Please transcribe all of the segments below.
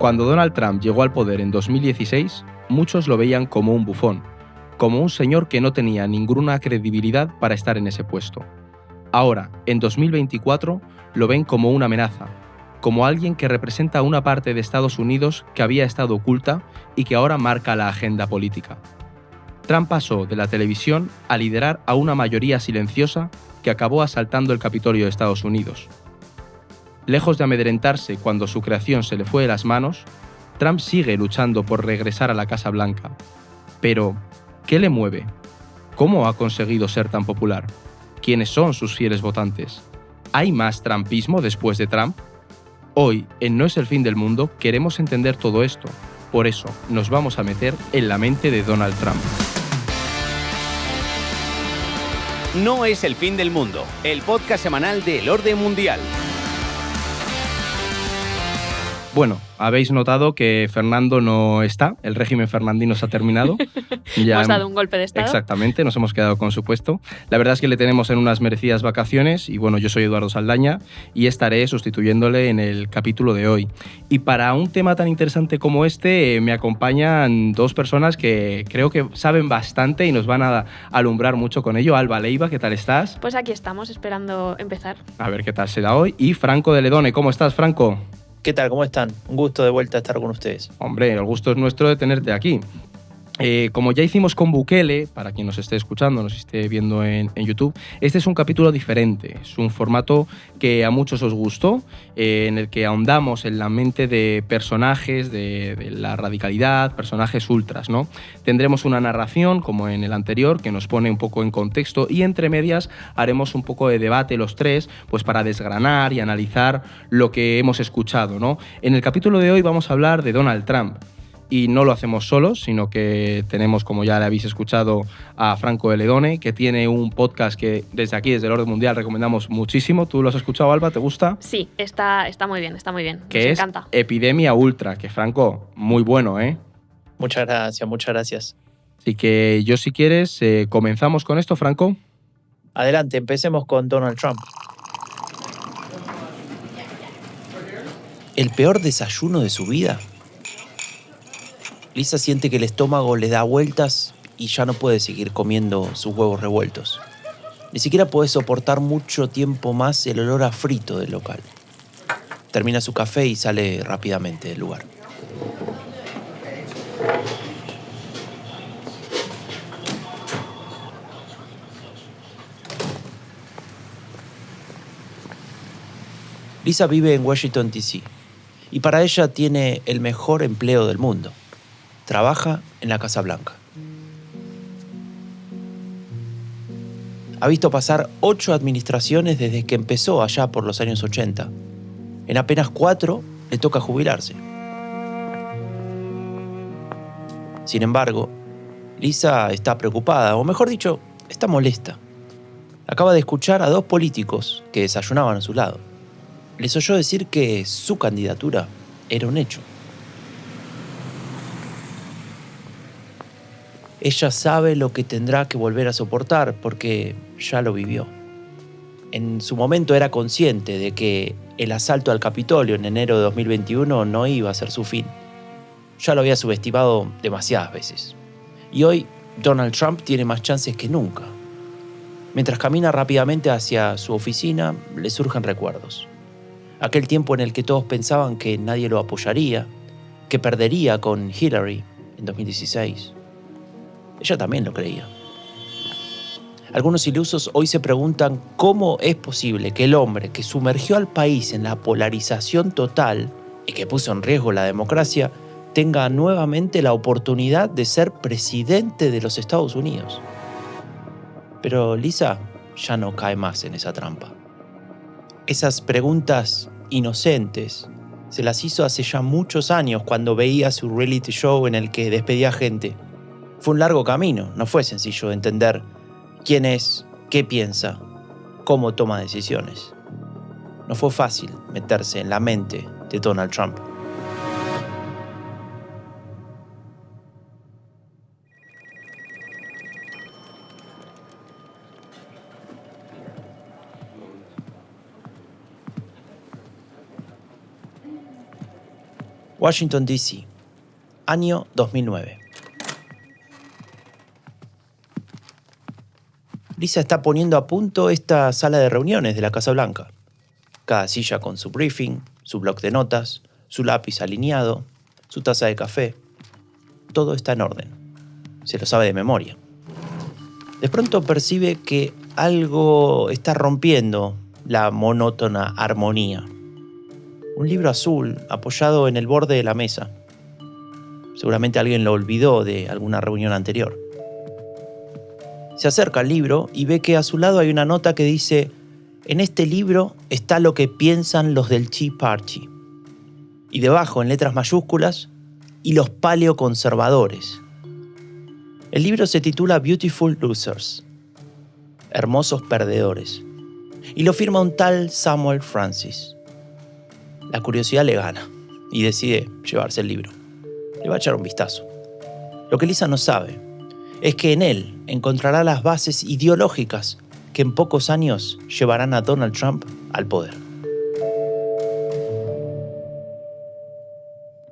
Cuando Donald Trump llegó al poder en 2016, muchos lo veían como un bufón, como un señor que no tenía ninguna credibilidad para estar en ese puesto. Ahora, en 2024, lo ven como una amenaza, como alguien que representa una parte de Estados Unidos que había estado oculta y que ahora marca la agenda política. Trump pasó de la televisión a liderar a una mayoría silenciosa que acabó asaltando el Capitolio de Estados Unidos. Lejos de amedrentarse cuando su creación se le fue de las manos, Trump sigue luchando por regresar a la Casa Blanca. Pero, ¿qué le mueve? ¿Cómo ha conseguido ser tan popular? ¿Quiénes son sus fieles votantes? ¿Hay más trumpismo después de Trump? Hoy, en No es el fin del mundo, queremos entender todo esto. Por eso, nos vamos a meter en la mente de Donald Trump. No es el fin del mundo, el podcast semanal del orden mundial. Bueno, habéis notado que Fernando no está, el régimen fernandino se ha terminado. Ya hemos dado un golpe de estado. Exactamente, nos hemos quedado con su puesto. La verdad es que le tenemos en unas merecidas vacaciones y bueno, yo soy Eduardo Saldaña y estaré sustituyéndole en el capítulo de hoy. Y para un tema tan interesante como este me acompañan dos personas que creo que saben bastante y nos van a alumbrar mucho con ello. Alba Leiva, ¿qué tal estás? Pues aquí estamos, esperando empezar. A ver qué tal se da hoy. Y Franco de Ledone, ¿cómo estás, Franco? ¿Qué tal? ¿Cómo están? Un gusto de vuelta estar con ustedes. Hombre, el gusto es nuestro de tenerte aquí. Como ya hicimos con Bukele, para quien nos esté escuchando, nos esté viendo en YouTube, este es un capítulo diferente. Es un formato que a muchos os gustó, en el que ahondamos en la mente de personajes de la radicalidad, personajes ultras, ¿no? Tendremos una narración, como en el anterior, que nos pone un poco en contexto y entre medias haremos un poco de debate los tres, pues para desgranar y analizar lo que hemos escuchado, ¿no? En el capítulo de hoy vamos a hablar de Donald Trump. Y no lo hacemos solos, sino que tenemos, como ya le habéis escuchado, a Franco de Ledone, que tiene un podcast que desde aquí, desde el Orden Mundial, recomendamos muchísimo. ¿Tú lo has escuchado, Alba? ¿Te gusta? Sí, está muy bien, está muy bien. Que Nos encanta. Epidemia Ultra, que Franco, muy bueno, ¿eh? Muchas gracias, muchas gracias. Así que yo, si quieres, comenzamos con esto, Franco. Adelante, empecemos con Donald Trump. ¿El peor desayuno de su vida? Lisa siente que el estómago le da vueltas y ya no puede seguir comiendo sus huevos revueltos. Ni siquiera puede soportar mucho tiempo más el olor a frito del local. Termina su café y sale rápidamente del lugar. Lisa vive en Washington, D.C. y para ella tiene el mejor empleo del mundo. Trabaja en la Casa Blanca. Ha visto pasar 8 administraciones desde que empezó allá por los años 80. En apenas 4 le toca jubilarse. Sin embargo, Lisa está preocupada, o mejor dicho, está molesta. Acaba de escuchar a 2 políticos que desayunaban a su lado. Les oyó decir que su candidatura era un hecho. Ella sabe lo que tendrá que volver a soportar porque ya lo vivió. En su momento era consciente de que el asalto al Capitolio en enero de 2021 no iba a ser su fin. Ya lo había subestimado demasiadas veces. Y hoy Donald Trump tiene más chances que nunca. Mientras camina rápidamente hacia su oficina, le surgen recuerdos. Aquel tiempo en el que todos pensaban que nadie lo apoyaría, que perdería con Hillary en 2016. Ella también lo creía. Algunos ilusos hoy se preguntan cómo es posible que el hombre que sumergió al país en la polarización total y que puso en riesgo la democracia tenga nuevamente la oportunidad de ser presidente de los Estados Unidos. Pero Lisa ya no cae más en esa trampa. Esas preguntas inocentes se las hizo hace ya muchos años cuando veía su reality show en el que despedía gente. Fue un largo camino, no fue sencillo entender quién es, qué piensa, cómo toma decisiones. No fue fácil meterse en la mente de Donald Trump. Washington, D.C., año 2009. Lisa está poniendo a punto esta sala de reuniones de la Casa Blanca. Cada silla con su briefing, su bloc de notas, su lápiz alineado, su taza de café. Todo está en orden. Se lo sabe de memoria. De pronto percibe que algo está rompiendo la monótona armonía. Un libro azul apoyado en el borde de la mesa. Seguramente alguien lo olvidó de alguna reunión anterior. Se acerca al libro y ve que a su lado hay una nota que dice: en este libro está lo que piensan los del Tea Party. Y debajo, en letras mayúsculas, y los paleoconservadores. El libro se titula Beautiful Losers, Hermosos Perdedores, y lo firma un tal Samuel Francis. La curiosidad le gana y decide llevarse el libro. Le va a echar un vistazo. Lo que Lisa no sabe es que en él encontrará las bases ideológicas que en pocos años llevarán a Donald Trump al poder.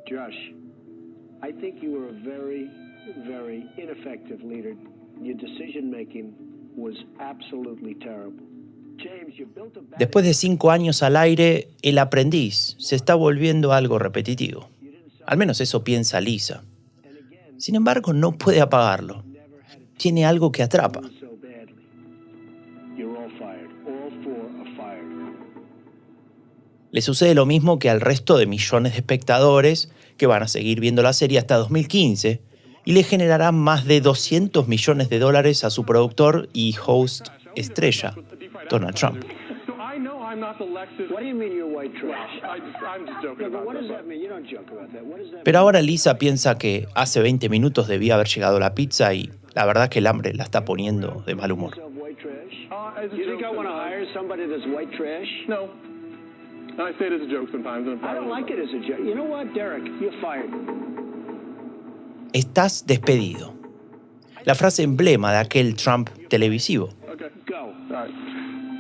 Josh, I think you were a very, very ineffective leader. Your decision making was absolutely terrible. James, you built a Después de 5 años al aire, El Aprendiz se está volviendo algo repetitivo. Al menos eso piensa Lisa. Sin embargo, no puede apagarlo. Tiene algo que atrapa. so badly. You're all fired. All four are fired. Le sucede lo mismo que al resto de millones de espectadores que van a seguir viendo la serie hasta 2015 y le generará más de $200 millones a su productor y host estrella, Donald Trump. So I know I'm not the Lexus. What do you mean you're white trash? I'm just joking No, but about what does that. that mean? You don't joke about that. What does that Pero ahora Lisa piensa que hace 20 minutos debía haber llegado la pizza y la verdad que el hambre la está poniendo de mal humor. mean? White trash? As a You think joke I want to sometimes. hire somebody that's white trash? No. I say it as a joke sometimes. And I don't like it as a joke. You know what, Derek? You're fired. Estás despedido. La frase emblema de aquel Trump televisivo. Okay. Go. All right.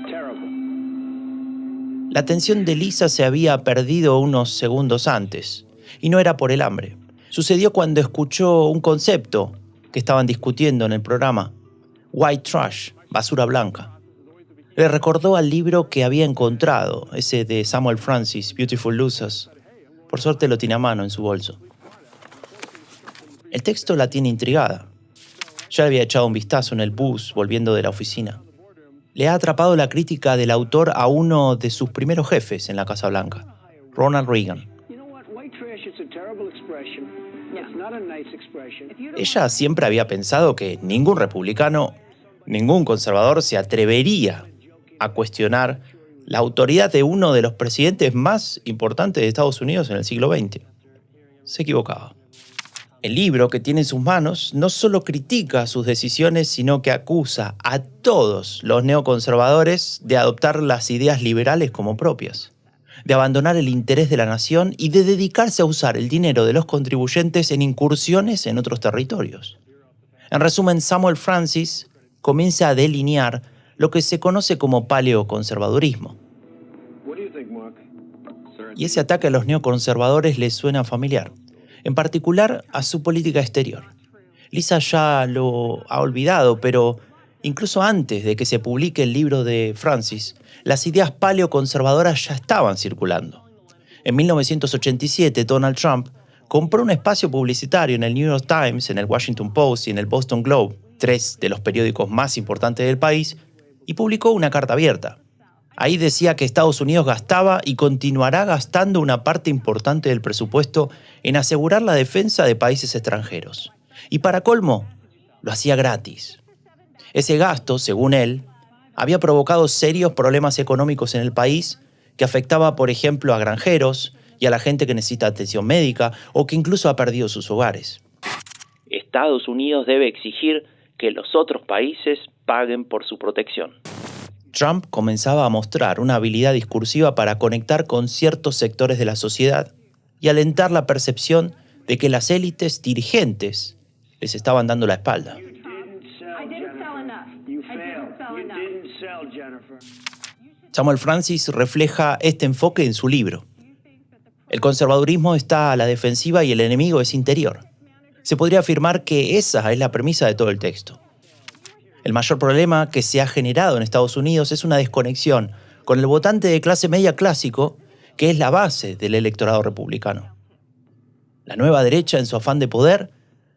Terrible. La atención de Lisa se había perdido unos segundos antes, y no era por el hambre. Sucedió cuando escuchó un concepto que estaban discutiendo en el programa: White Trash, basura blanca. Le recordó al libro que había encontrado, ese de Samuel Francis, Beautiful Losers. Por suerte lo tiene a mano en su bolso. El texto la tiene intrigada. Ya le había echado un vistazo en el bus volviendo de la oficina. Le ha atrapado la crítica del autor a uno de sus primeros jefes en la Casa Blanca, Ronald Reagan. You know what? White trash is a terrible expression. It's not a nice expression. Ella siempre había pensado que ningún republicano, ningún conservador se atrevería a cuestionar la autoridad de uno de los presidentes más importantes de Estados Unidos en el siglo XX. Se equivocaba. El libro que tiene en sus manos no solo critica sus decisiones, sino que acusa a todos los neoconservadores de adoptar las ideas liberales como propias, de abandonar el interés de la nación y de dedicarse a usar el dinero de los contribuyentes en incursiones en otros territorios. En resumen, Samuel Francis comienza a delinear lo que se conoce como paleoconservadurismo. What do you think, Mark? Y ese ataque a los neoconservadores le suena familiar, en particular a su política exterior. Lisa ya lo ha olvidado, pero incluso antes de que se publique el libro de Francis, las ideas paleoconservadoras ya estaban circulando. En 1987, Donald Trump compró un espacio publicitario en el New York Times, en el Washington Post y en el Boston Globe, 3 de los periódicos más importantes del país, y publicó una carta abierta. Ahí decía que Estados Unidos gastaba y continuará gastando una parte importante del presupuesto en asegurar la defensa de países extranjeros. Y para colmo, lo hacía gratis. Ese gasto, según él, había provocado serios problemas económicos en el país que afectaba, por ejemplo, a granjeros y a la gente que necesita atención médica o que incluso ha perdido sus hogares. Estados Unidos debe exigir que los otros países paguen por su protección. Trump comenzaba a mostrar una habilidad discursiva para conectar con ciertos sectores de la sociedad y alentar la percepción de que las élites dirigentes les estaban dando la espalda. You didn't sell, I didn't sell Jennifer. enough. You I failed. didn't sell You enough. didn't sell, Jennifer. Samuel Francis refleja este enfoque en su libro. El conservadurismo está a la defensiva y el enemigo es interior. Se podría afirmar que esa es la premisa de todo el texto. El mayor problema que se ha generado en Estados Unidos es una desconexión con el votante de clase media clásico, que es la base del electorado republicano. La nueva derecha, en su afán de poder,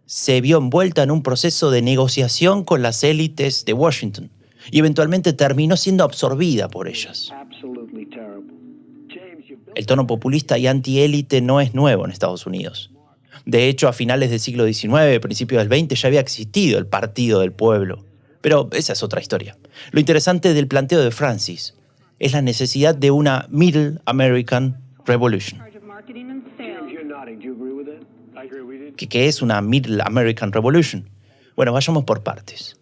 se vio envuelta en un proceso de negociación con las élites de Washington y eventualmente terminó siendo absorbida por ellas. Absolutely terrible. James, you built El tono populista y antiélite no es nuevo en Estados Unidos. De hecho, a finales del siglo XIX, principios del XX, ya había existido el Partido del Pueblo. Pero esa es otra historia. Lo interesante del planteo de Francis es la necesidad de una Middle American Revolution. James, you're nodding. Do you agree with that? I agree. We did. ¿Qué es una Middle American Revolution? Bueno, vayamos por partes.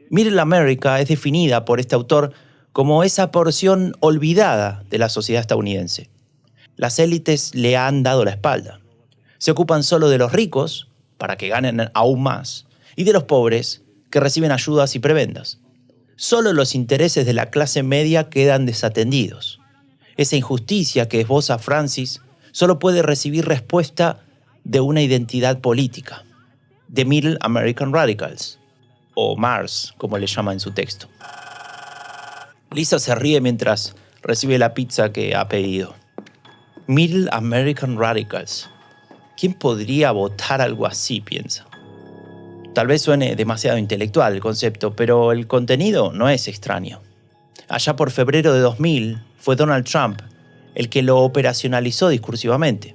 Middle America es definida por este autor como esa porción olvidada de la sociedad estadounidense. Las élites le han dado la espalda. Se ocupan solo de los ricos, para que ganen aún más, y de los pobres, que reciben ayudas y prebendas. Solo los intereses de la clase media quedan desatendidos. Esa injusticia que esboza Francis solo puede recibir respuesta de una identidad política, de Middle American Radicals, o MARS, como le llama en su texto. Lisa se ríe mientras recibe la pizza que ha pedido. Middle American Radicals. ¿Quién podría votar algo así?, piensa. Tal vez suene demasiado intelectual el concepto, pero el contenido no es extraño. Allá por febrero de 2000 fue Donald Trump el que lo operacionalizó discursivamente.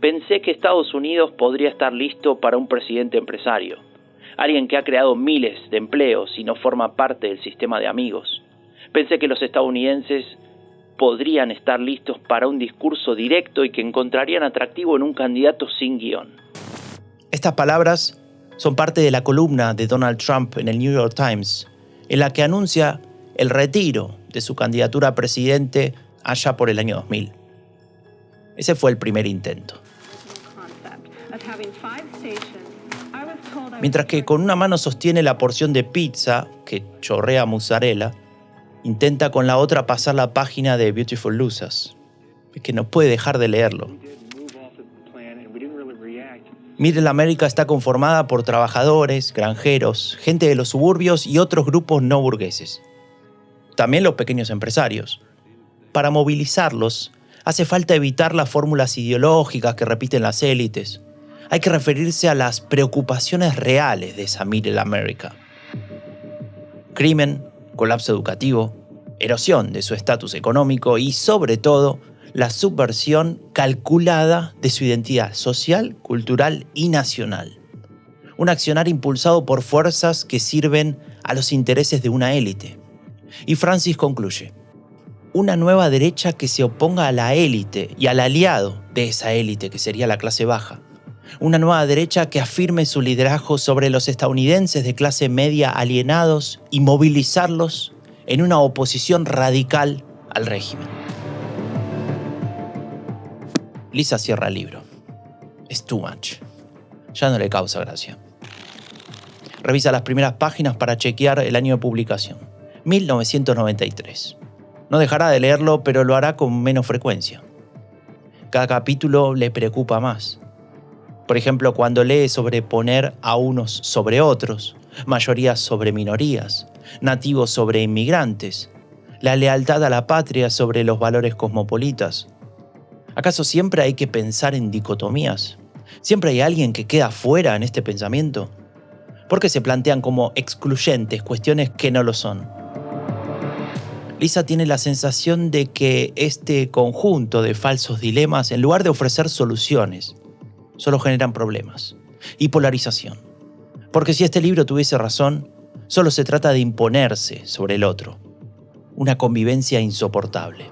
Pensé que Estados Unidos podría estar listo para un presidente empresario, alguien que ha creado miles de empleos y no forma parte del sistema de amigos. Pensé que los estadounidenses podrían estar listos para un discurso directo y que encontrarían atractivo en un candidato sin guión. Estas palabras son parte de la columna de Donald Trump en el New York Times, en la que anuncia el retiro de su candidatura a presidente allá por el año 2000. Ese fue el primer intento. Mientras que con una mano sostiene la porción de pizza, que chorrea mozzarella, intenta con la otra pasar la página de Beautiful Losers. Es que no puede dejar de leerlo. Middle America está conformada por trabajadores, granjeros, gente de los suburbios y otros grupos no burgueses. También los pequeños empresarios. Para movilizarlos, hace falta evitar las fórmulas ideológicas que repiten las élites. Hay que referirse a las preocupaciones reales de esa Middle America. Crimen, colapso educativo, erosión de su estatus económico y, sobre todo, la subversión calculada de su identidad social, cultural y nacional. Un accionar impulsado por fuerzas que sirven a los intereses de una élite. Y Francis concluye: una nueva derecha que se oponga a la élite y al aliado de esa élite, que sería la clase baja. Una nueva derecha que afirme su liderazgo sobre los estadounidenses de clase media alienados y movilizarlos en una oposición radical al régimen. Lisa cierra el libro. Es too much. Ya no le causa gracia. Revisa las primeras páginas para chequear el año de publicación. 1993. No dejará de leerlo, pero lo hará con menos frecuencia. Cada capítulo le preocupa más. Por ejemplo, cuando lee sobre poner a unos sobre otros, mayorías sobre minorías, nativos sobre inmigrantes, la lealtad a la patria sobre los valores cosmopolitas. ¿Acaso siempre hay que pensar en dicotomías? ¿Siempre hay alguien que queda fuera en este pensamiento? ¿Por qué se plantean como excluyentes cuestiones que no lo son? Lisa tiene la sensación de que este conjunto de falsos dilemas, en lugar de ofrecer soluciones, solo generan problemas y polarización. Porque si este libro tuviese razón, solo se trata de imponerse sobre el otro. Una convivencia insoportable.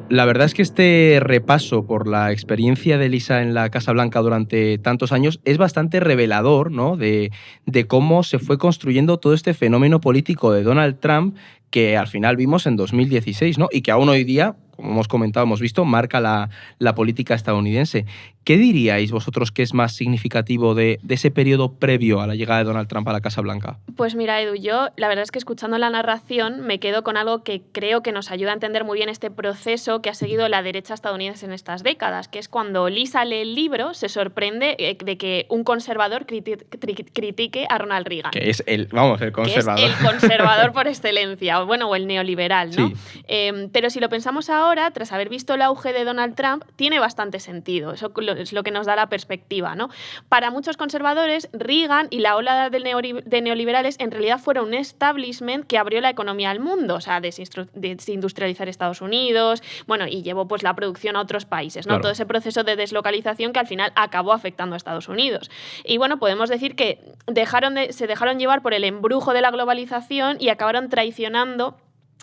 La verdad es que este repaso por la experiencia de Lisa en la Casa Blanca durante tantos años es bastante revelador, ¿no?, de cómo se fue construyendo todo este fenómeno político de Donald Trump que al final vimos en 2016, ¿no?, y que aún hoy día, como hemos comentado, hemos visto, marca la política estadounidense. ¿Qué diríais vosotros que es más significativo de ese periodo previo a la llegada de Donald Trump a la Casa Blanca? Pues mira, Edu, yo la verdad es que escuchando la narración me quedo con algo que creo que nos ayuda a entender muy bien este proceso que ha seguido la derecha estadounidense en estas décadas, que es cuando Lisa lee el libro, se sorprende de que un conservador critique a Ronald Reagan. Que es el conservador. Que es el conservador por excelencia, o el neoliberal, ¿no? Sí. Pero si lo pensamos ahora, tras haber visto el auge de Donald Trump, tiene bastante sentido. Eso es lo que nos da la perspectiva, ¿no? Para muchos conservadores, Reagan y la ola de neoliberales en realidad fueron un establishment que abrió la economía al mundo, o sea, desindustrializar Estados Unidos, y llevó pues la producción a otros países, ¿no? Claro. Todo ese proceso de deslocalización que al final acabó afectando a Estados Unidos. Y podemos decir que se dejaron llevar por el embrujo de la globalización y acabaron traicionando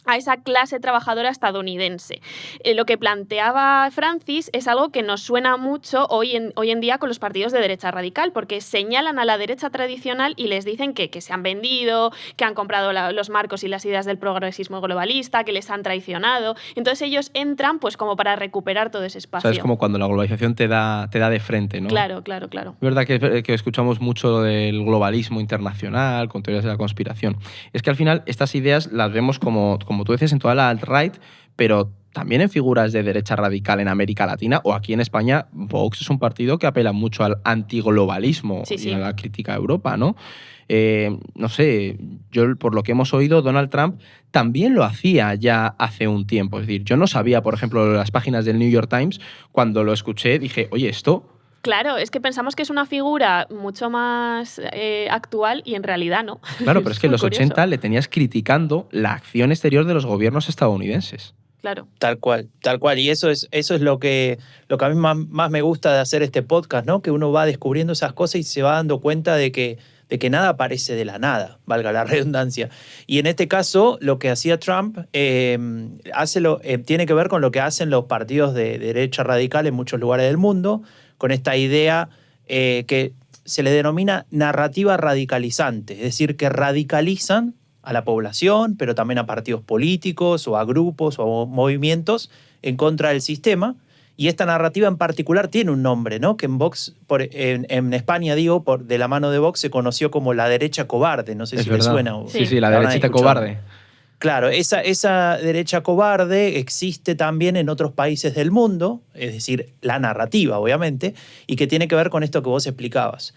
a esa clase trabajadora estadounidense. Lo que planteaba Francis es algo que nos suena mucho hoy en día con los partidos de derecha radical, porque señalan a la derecha tradicional y les dicen que se han vendido, que han comprado los marcos y las ideas del progresismo globalista, que les han traicionado. Entonces ellos entran pues como para recuperar todo ese espacio. O sea, es como cuando la globalización te da de frente, ¿no? Claro. Es verdad que escuchamos mucho del globalismo internacional, con teorías de la conspiración. Es que al final estas ideas las vemos como tú dices, en toda la alt-right, pero también en figuras de derecha radical en América Latina o aquí en España. Vox es un partido que apela mucho al antiglobalismo y a la crítica a Europa, ¿no? No sé, yo por lo que hemos oído, Donald Trump también lo hacía ya hace un tiempo. Es decir, yo no sabía, por ejemplo, las páginas del New York Times, cuando lo escuché dije, oye, esto... Claro, es que pensamos que es una figura mucho más actual y en realidad no. Claro, pero es que en los curioso. 80 le tenías criticando la acción exterior de los gobiernos estadounidenses. Claro. Tal cual. Y eso es lo que a mí más me gusta de hacer este podcast, ¿no? Que uno va descubriendo esas cosas y se va dando cuenta de que nada aparece de la nada, valga la redundancia. Y en este caso, lo que hacía Trump tiene que ver con lo que hacen los partidos de derecha radical en muchos lugares del mundo, con esta idea que se le denomina narrativa radicalizante, es decir, que radicalizan a la población, pero también a partidos políticos o a grupos o a movimientos en contra del sistema. Y esta narrativa en particular tiene un nombre, ¿no? Que en Vox, en España, de la mano de Vox, se conoció como la derecha cobarde. No sé si le suena. Sí, la derechita cobarde. Claro, esa derecha cobarde existe también en otros países del mundo, es decir, la narrativa, obviamente, y que tiene que ver con esto que vos explicabas.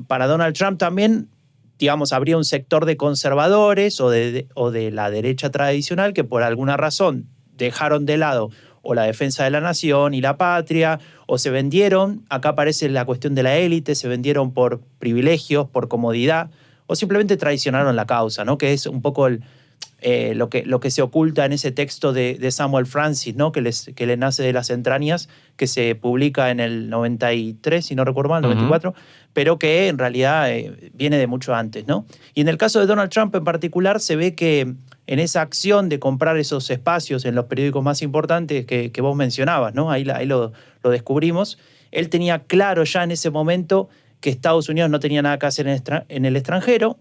Para Donald Trump también, digamos, habría un sector de conservadores o de la derecha tradicional que por alguna razón dejaron de lado o la defensa de la nación y la patria, o se vendieron, acá aparece la cuestión de la élite, se vendieron por privilegios, por comodidad, o simplemente traicionaron la causa, ¿no? Que es un poco lo que se oculta en ese texto de Samuel Francis, ¿no? que le nace de las entrañas, que se publica en el 93, si no recuerdo mal, 94, pero que en realidad viene de mucho antes, ¿no? Y en el caso de Donald Trump en particular se ve que en esa acción de comprar esos espacios en los periódicos más importantes que vos mencionabas, ¿no? Ahí lo descubrimos. Él tenía claro ya en ese momento que Estados Unidos no tenía nada que hacer en el extranjero,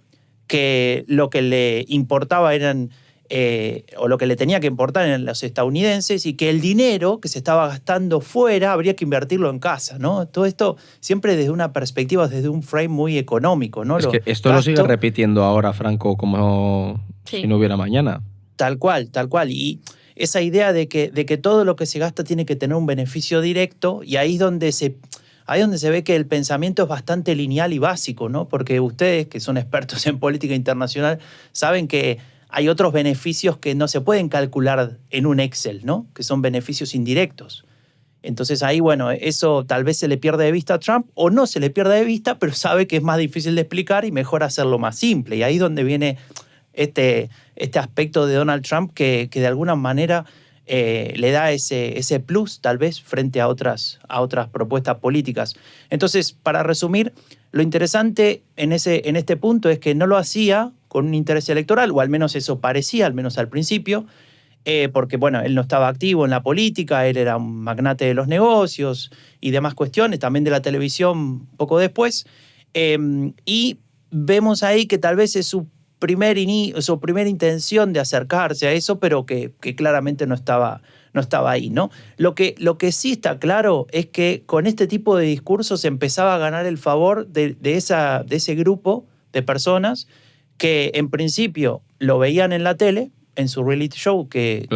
que lo que le importaba o lo que le tenía que importar eran los estadounidenses, y que el dinero que se estaba gastando fuera habría que invertirlo en casa, ¿no? Todo esto siempre desde una perspectiva, desde un frame muy económico, ¿no? Es que esto lo sigue repitiendo ahora Franco como si no hubiera mañana. Tal cual. Y esa idea de que todo lo que se gasta tiene que tener un beneficio directo, y ahí es donde se ve que el pensamiento es bastante lineal y básico, ¿no? Porque ustedes, que son expertos en política internacional, saben que hay otros beneficios que no se pueden calcular en un Excel, ¿no? Que son beneficios indirectos. Entonces ahí, bueno, eso tal vez se le pierde de vista a Trump, o no se le pierde de vista, pero sabe que es más difícil de explicar y mejor hacerlo más simple. Y ahí es donde viene este aspecto de Donald Trump que de alguna manera le da ese plus, tal vez, frente a otras propuestas políticas. Entonces, para resumir, lo interesante en este punto es que no lo hacía con un interés electoral, o al menos eso parecía, al menos al principio, porque, bueno, él no estaba activo en la política, él era un magnate de los negocios y demás cuestiones, también de la televisión poco después, y vemos ahí que tal vez es su su primera intención de acercarse a eso, pero que claramente no estaba ahí, ¿no? Lo que sí está claro es que con este tipo de discursos se empezaba a ganar el favor de ese grupo de personas que en principio lo veían en la tele, en su reality show que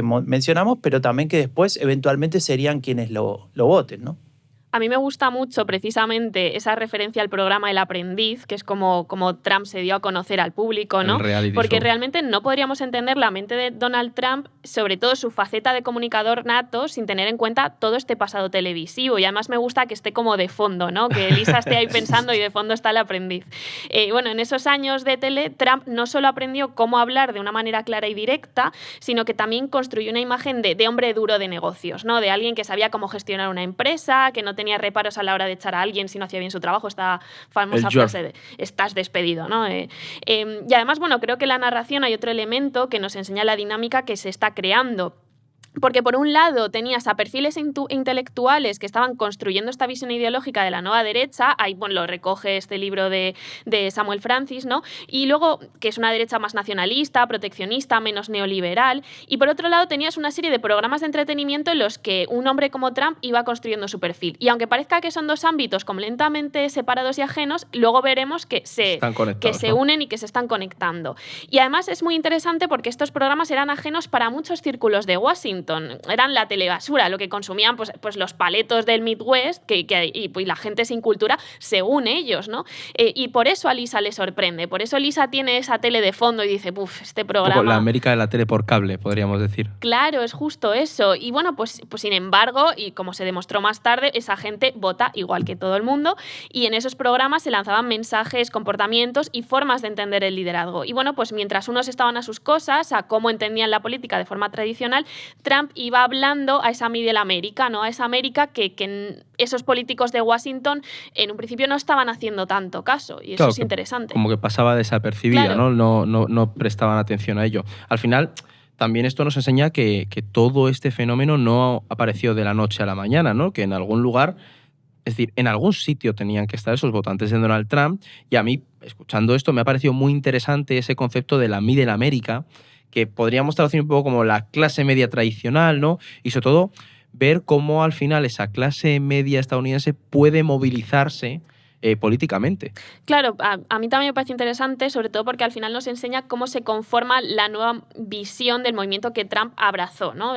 mencionamos, pero también que después eventualmente serían quienes lo voten, ¿no? A mí me gusta mucho precisamente esa referencia al programa El Aprendiz, que es como Trump se dio a conocer al público, ¿no? Porque show. Realmente no podríamos entender la mente de Donald Trump, sobre todo su faceta de comunicador nato, sin tener en cuenta todo este pasado televisivo. Y además me gusta que esté como de fondo, ¿no? Que Lisa esté ahí pensando y de fondo está El Aprendiz. Bueno, en esos años de tele, Trump no solo aprendió cómo hablar de una manera clara y directa, sino que también construyó una imagen de hombre duro de negocios, ¿no? De alguien que sabía cómo gestionar una empresa, que no tenía reparos a la hora de echar a alguien si no hacía bien su trabajo, esta famosa frase de estás despedido, ¿no? Y además, bueno, creo que en la narración hay otro elemento que nos enseña la dinámica que se está creando. Porque por un lado tenías a perfiles intelectuales que estaban construyendo esta visión ideológica de la nueva derecha, ahí lo recoge este libro de Samuel Francis, ¿no? Y luego, que es una derecha más nacionalista, proteccionista, menos neoliberal, y por otro lado tenías una serie de programas de entretenimiento en los que un hombre como Trump iba construyendo su perfil. Y aunque parezca que son dos ámbitos completamente separados y ajenos, luego veremos que se unen y que se están conectando. Y además es muy interesante porque estos programas eran ajenos para muchos círculos de Washington. Eran la telebasura, lo que consumían pues los paletos del Midwest y la gente sin cultura según ellos, ¿no? Y por eso a Lisa le sorprende, por eso Lisa tiene esa tele de fondo y dice, este programa... La América de la tele por cable, podríamos decir. Claro, es justo eso. Y bueno, pues sin embargo, y como se demostró más tarde, esa gente vota igual que todo el mundo y en esos programas se lanzaban mensajes, comportamientos y formas de entender el liderazgo. Y bueno, pues mientras unos estaban a sus cosas, a cómo entendían la política de forma tradicional, Trump iba hablando a esa Middle América, ¿no? A esa América que esos políticos de Washington en un principio no estaban haciendo tanto caso, y eso es interesante. Como que pasaba desapercibida, claro. No prestaban atención a ello. Al final, también esto nos enseña que todo este fenómeno no apareció de la noche a la mañana, ¿no? Que en algún lugar, es decir, en algún sitio tenían que estar esos votantes de Donald Trump, y a mí, escuchando esto, me ha parecido muy interesante ese concepto de la Middle América, que podríamos traducir un poco como la clase media tradicional, ¿no? Y sobre todo ver cómo al final esa clase media estadounidense puede movilizarse políticamente. Claro, a mí también me parece interesante, sobre todo porque al final nos enseña cómo se conforma la nueva visión del movimiento que Trump abrazó, ¿no?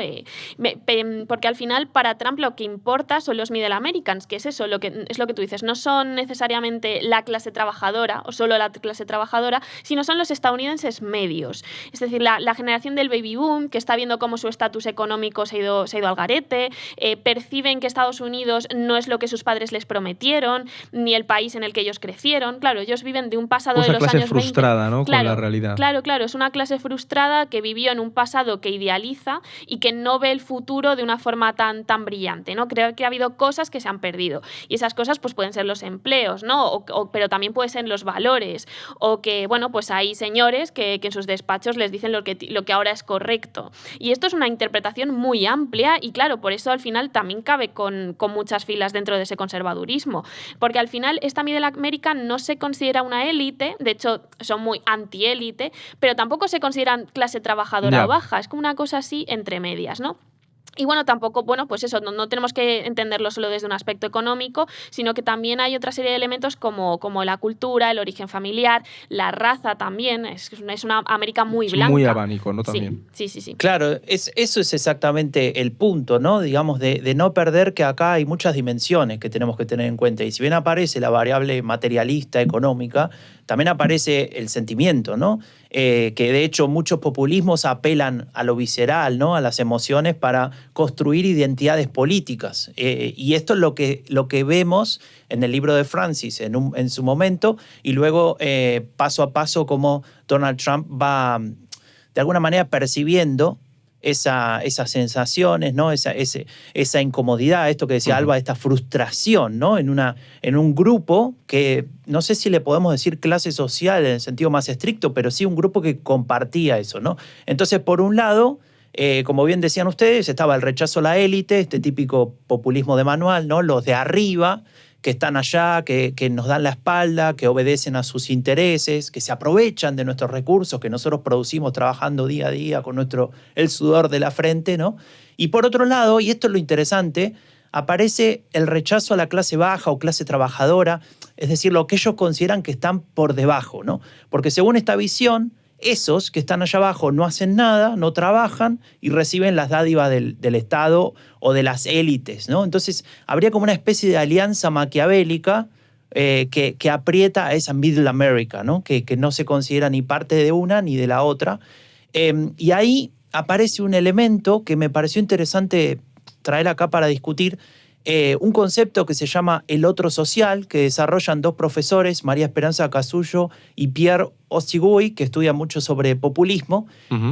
Porque al final para Trump lo que importa son los Middle Americans, que es eso, es lo que tú dices, no son necesariamente la clase trabajadora o solo la clase trabajadora, sino son los estadounidenses medios. Es decir, la generación del baby boom, que está viendo cómo su estatus económico se ha ido al garete, perciben que Estados Unidos no es lo que sus padres les prometieron, ni el país en el que ellos crecieron. Claro, ellos viven de un pasado de los años 20. Una clase frustrada, ¿no? Claro, con la realidad. Claro, es una clase frustrada que vivió en un pasado que idealiza y que no ve el futuro de una forma tan brillante, ¿no? Creo que ha habido cosas que se han perdido y esas cosas pues pueden ser los empleos, ¿no? Pero también pueden ser los valores o que, bueno, pues hay señores que en sus despachos les dicen lo que ahora es correcto. Y esto es una interpretación muy amplia y claro, por eso al final también cabe con muchas filas dentro de ese conservadurismo, porque al final esta Middle América no se considera una élite, de hecho son muy antiélite, pero tampoco se consideran clase trabajadora o baja, es como una cosa así entre medias, ¿no? Y bueno, tampoco, pues eso, no tenemos que entenderlo solo desde un aspecto económico, sino que también hay otra serie de elementos como la cultura, el origen familiar, la raza también, es una América muy blanca. Muy abanico, ¿no? También. Sí. Claro, eso es exactamente el punto, ¿no? Digamos, de no perder que acá hay muchas dimensiones que tenemos que tener en cuenta. Y si bien aparece la variable materialista, económica, también aparece el sentimiento, ¿no? Que de hecho muchos populismos apelan a lo visceral, ¿no? A las emociones para construir identidades políticas. Y esto es lo que vemos en el libro de Francis en su momento y luego paso a paso cómo Donald Trump va de alguna manera percibiendo esas sensaciones, ¿no? Esa incomodidad, esto que decía Alba, esta frustración, ¿no? En un grupo que no sé si le podemos decir clase social en el sentido más estricto, pero sí un grupo que compartía eso, ¿no? Entonces, por un lado, como bien decían ustedes, estaba el rechazo a la élite, este típico populismo de manual, ¿no? Los de arriba, que están allá, que nos dan la espalda, que obedecen a sus intereses, que se aprovechan de nuestros recursos que nosotros producimos trabajando día a día con el sudor de la frente, ¿no? Y por otro lado, y esto es lo interesante, aparece el rechazo a la clase baja o clase trabajadora, es decir, lo que ellos consideran que están por debajo, ¿no? Porque según esta visión, esos que están allá abajo no hacen nada, no trabajan y reciben las dádivas del Estado o de las élites, ¿no? Entonces, habría como una especie de alianza maquiavélica que aprieta a esa Middle America, ¿no? Que no se considera ni parte de una ni de la otra. Y ahí aparece un elemento que me pareció interesante traer acá para discutir, un concepto que se llama el otro social, que desarrollan dos profesores, María Esperanza Casullo y Pierre Ostigui, que estudian mucho sobre populismo,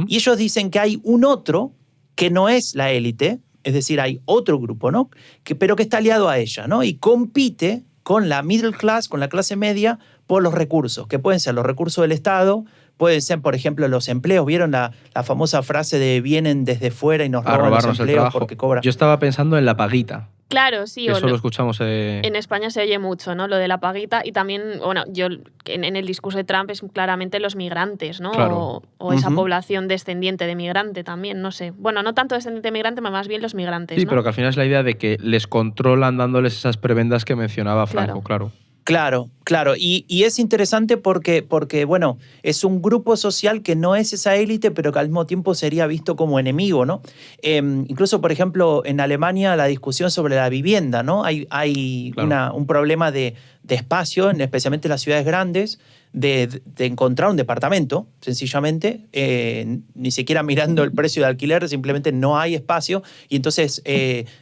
y ellos dicen que hay un otro que no es la élite, es decir, hay otro grupo, ¿no? Pero que está aliado a ella, ¿no? Y compite con la middle class, con la clase media, por los recursos, que pueden ser los recursos del Estado, pueden ser, por ejemplo, los empleos. ¿Vieron la famosa frase de vienen desde fuera y nos roban los empleos porque cobran? Yo estaba pensando en la paguita. Claro, sí. Eso lo escuchamos. En España se oye mucho, ¿no? Lo de la paguita. Y también, bueno, en el discurso de Trump es claramente los migrantes, ¿no? Claro. O esa población descendiente de migrante también, no sé. Bueno, no tanto descendiente de migrante, más bien los migrantes, Sí, ¿no? pero que al final es la idea de que les controlan dándoles esas prebendas que mencionaba Franco, claro. Claro. Y es interesante porque, bueno, es un grupo social que no es esa élite, pero que al mismo tiempo sería visto como enemigo, ¿no? Incluso, por ejemplo, en Alemania la discusión sobre la vivienda, ¿no? Hay claro. un problema de espacio, especialmente en las ciudades grandes, de encontrar un departamento, sencillamente, ni siquiera mirando el precio de alquiler, simplemente no hay espacio, y entonces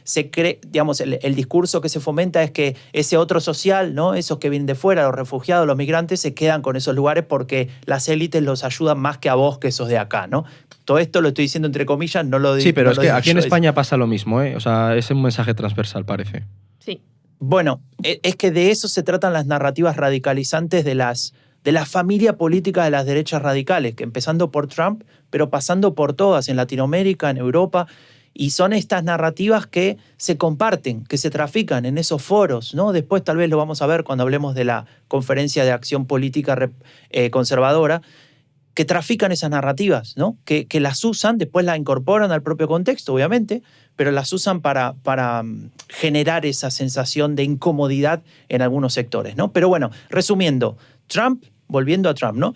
se cree, digamos, el discurso que se fomenta es que ese otro social, ¿no? Esos que vienen de fuera, los refugiados, los migrantes, se quedan con esos lugares porque las élites los ayudan más que a vos, que esos de acá, ¿no? Todo esto lo estoy diciendo entre comillas, no lo digo. Sí, pero no es lo que digo aquí en yo, España pasa lo mismo, ¿eh? O sea, es un mensaje transversal, parece. Sí. Bueno, es que de eso se tratan las narrativas radicalizantes de la familia política de las derechas radicales, que empezando por Trump, pero pasando por todas, en Latinoamérica, en Europa, y son estas narrativas que se comparten, que se trafican en esos foros, ¿no? Después tal vez lo vamos a ver cuando hablemos de la Conferencia de Acción Política Conservadora, que trafican esas narrativas, ¿no? Que las usan, después las incorporan al propio contexto, obviamente, pero las usan para generar esa sensación de incomodidad en algunos sectores, ¿no? Pero bueno, resumiendo, Trump, volviendo a Trump, ¿no?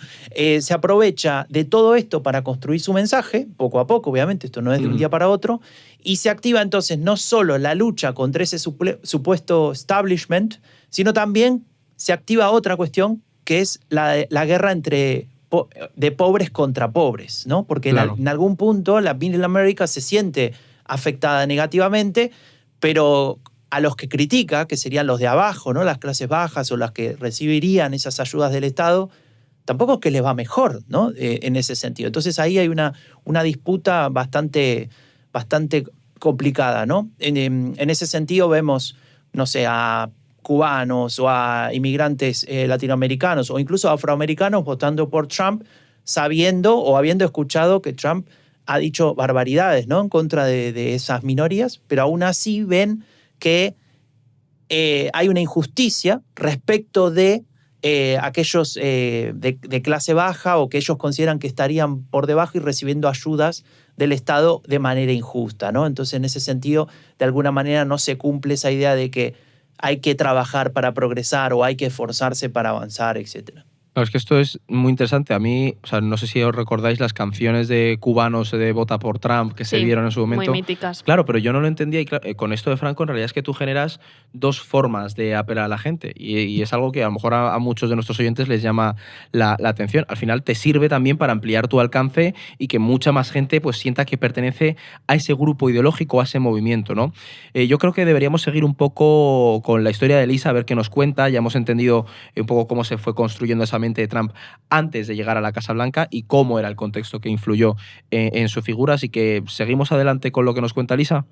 Se aprovecha de todo esto para construir su mensaje, poco a poco, obviamente, esto no es de un día para otro, y se activa entonces no solo la lucha contra ese supuesto establishment, sino también se activa otra cuestión, que es la guerra de pobres contra pobres, ¿no? Porque claro. en algún punto la Middle America se siente afectada negativamente, pero a los que critica, que serían los de abajo, ¿no? Las clases bajas o las que recibirían esas ayudas del Estado, tampoco es que les va mejor, ¿no? En ese sentido. Entonces ahí hay una disputa bastante complicada, ¿no? En ese sentido vemos, no sé, a cubanos o a inmigrantes latinoamericanos o incluso afroamericanos votando por Trump, sabiendo o habiendo escuchado que Trump ha dicho barbaridades, ¿no? En contra de esas minorías, pero aún así ven que hay una injusticia respecto de aquellos de clase baja o que ellos consideran que estarían por debajo y recibiendo ayudas del Estado de manera injusta, ¿no? Entonces, en ese sentido, de alguna manera no se cumple esa idea de que hay que trabajar para progresar o hay que esforzarse para avanzar, etcétera. Claro, es que esto es muy interesante. A mí, o sea, no sé si os recordáis las canciones de cubanos de Vota por Trump que se dieron en su momento. Muy míticas. Claro, pero yo no lo entendía y claro, con esto de Franco en realidad es que tú generas dos formas de apelar a la gente y es algo que a lo mejor a muchos de nuestros oyentes les llama la atención. Al final te sirve también para ampliar tu alcance y que mucha más gente pues sienta que pertenece a ese grupo ideológico, a ese movimiento, ¿no? Yo creo que deberíamos seguir un poco con la historia de Elisa, a ver qué nos cuenta. Ya hemos entendido un poco cómo se fue construyendo esa de Trump antes de llegar a la Casa Blanca y cómo era el contexto que influyó en su figura. Así que seguimos adelante con lo que nos cuenta Elisa.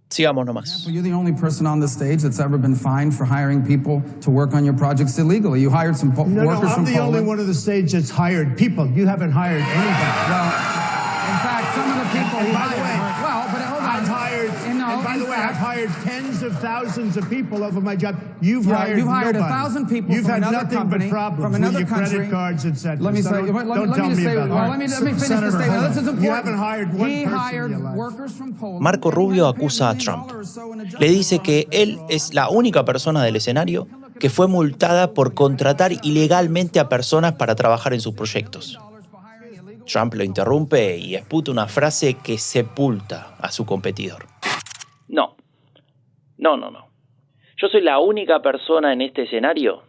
Sigamos nomás. You're the only person on the stage that's ever been fined for hiring people to work on your projects illegally. You hired some workers from Poland. No, I'm the only one on the stage that's hired people. You haven't hired anybody. Well, in fact, some of the people you hired. Well, but hold on. I've hired And by the way, I've hired tens of thousands of people over my job. You've hired nobody. 1,000 people You've from had another nothing company, but problems from another with your country. credit cards, etc. Let me So say, don't let tell me me say, about well, that. let me finish the Senator, statement. hold This is on. important. You haven't hired one He person hired in your life. workers from Poland. Marco Rubio acusa a Trump. Le dice que él es la única persona del escenario que fue multada por contratar ilegalmente a personas para trabajar en sus proyectos. Trump lo interrumpe y esputa una frase que sepulta a su competidor. No. Yo soy la única persona en este escenario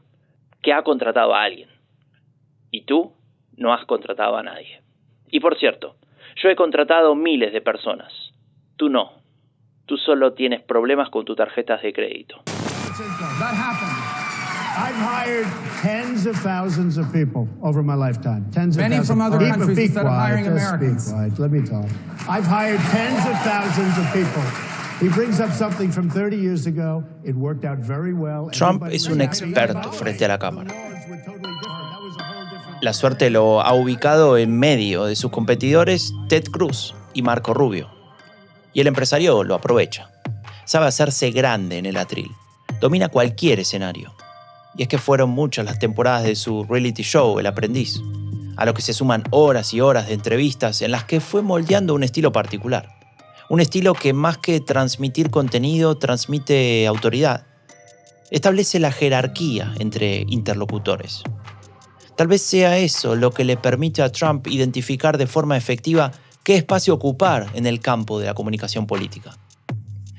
que ha contratado a alguien. Y tú no has contratado a nadie. Y por cierto, yo he contratado miles de personas. Tú no. Tú solo tienes problemas con tus tarjetas de crédito. That happened. I've hired tens of thousands of people over my lifetime. Tens of Many thousands. from other Be countries instead of quiet, hiring just Americans. Be quiet. Let me talk. I've hired tens of thousands of people. He brings up something from 30 years ago. It worked out very well. Trump Everybody es un was happy. experto frente a la cámara. The laws were totally different. That was a whole different- La suerte lo ha ubicado en medio de sus competidores Ted Cruz y Marco Rubio. Y el empresario lo aprovecha. Sabe hacerse grande en el atril. Domina cualquier escenario. Y es que fueron muchas las temporadas de su reality show, El Aprendiz, a lo que se suman horas y horas de entrevistas en las que fue moldeando un estilo particular. Un estilo que más que transmitir contenido, transmite autoridad. Establece la jerarquía entre interlocutores. Tal vez sea eso lo que le permite a Trump identificar de forma efectiva qué espacio ocupar en el campo de la comunicación política.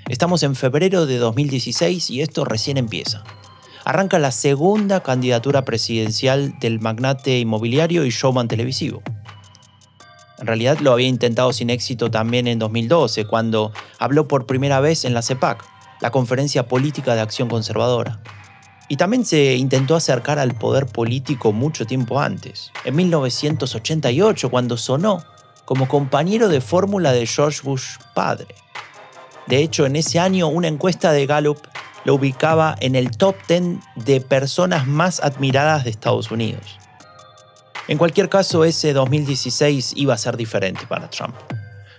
Estamos en febrero de 2016 y esto recién empieza. Arranca la segunda candidatura presidencial del magnate inmobiliario y showman televisivo. En realidad lo había intentado sin éxito también en 2012, cuando habló por primera vez en la CEPAC, la Conferencia Política de Acción Conservadora. Y también se intentó acercar al poder político mucho tiempo antes, en 1988, cuando sonó como compañero de fórmula de George Bush padre. De hecho, en ese año una encuesta de Gallup lo ubicaba en el top 10 de personas más admiradas de Estados Unidos. En cualquier caso, ese 2016 iba a ser diferente para Trump.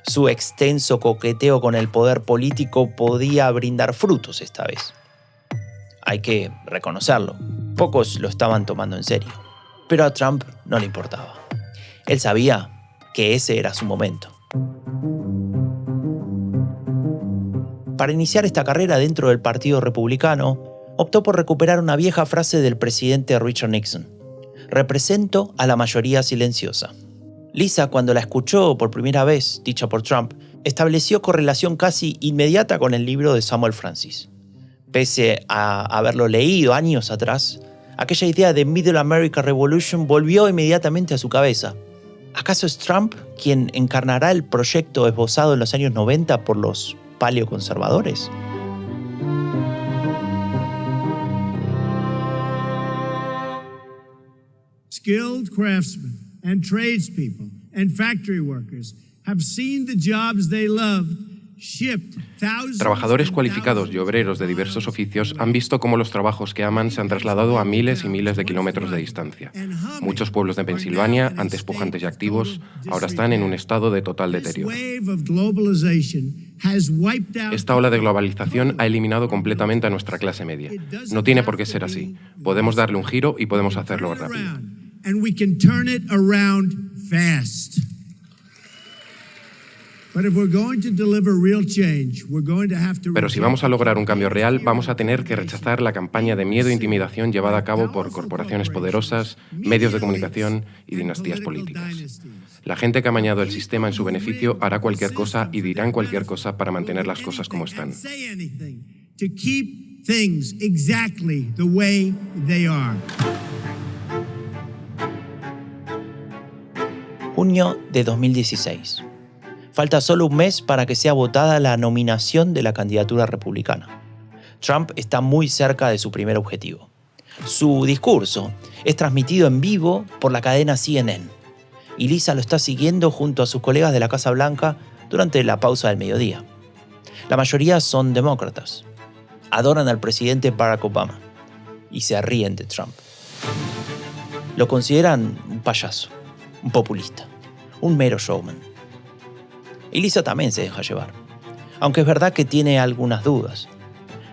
Su extenso coqueteo con el poder político podía brindar frutos esta vez. Hay que reconocerlo, pocos lo estaban tomando en serio. Pero a Trump no le importaba. Él sabía que ese era su momento. Para iniciar esta carrera dentro del Partido Republicano, optó por recuperar una vieja frase del presidente Richard Nixon: represento a la mayoría silenciosa. Lisa, cuando la escuchó por primera vez, dicha por Trump, estableció correlación casi inmediata con el libro de Samuel Francis. Pese a haberlo leído años atrás, aquella idea de Middle America Revolution volvió inmediatamente a su cabeza. ¿Acaso es Trump quien encarnará el proyecto esbozado en los años 90 por los paleoconservadores? Skilled craftsmen and tradespeople and factory workers have seen the jobs they loved shipped thousands. Trabajadores cualificados y obreros de diversos oficios han visto cómo los trabajos que aman se han trasladado a miles y miles de kilómetros de distancia. Muchos pueblos de Pensilvania, antes pujantes y activos, ahora están en un estado de total deterioro. Esta ola de globalización ha eliminado completamente a nuestra clase media. No tiene por qué ser así. Podemos darle un giro y podemos hacerlo rápido. Pero si vamos a lograr un cambio real, vamos a tener que rechazar la campaña de miedo e intimidación llevada a cabo por corporaciones poderosas, medios de comunicación y dinastías políticas. La gente que ha amañado el sistema en su beneficio hará cualquier cosa y dirán cualquier cosa para mantener las cosas como están. Junio de 2016. Falta solo un mes para que sea votada la nominación de la candidatura republicana. Trump está muy cerca de su primer objetivo. Su discurso es transmitido en vivo por la cadena CNN. Y Lisa lo está siguiendo junto a sus colegas de la Casa Blanca durante la pausa del mediodía. La mayoría son demócratas. Adoran al presidente Barack Obama y se ríen de Trump. Lo consideran un payaso, un populista, un mero showman. Y Lisa también se deja llevar. aunque es verdad que tiene algunas dudas.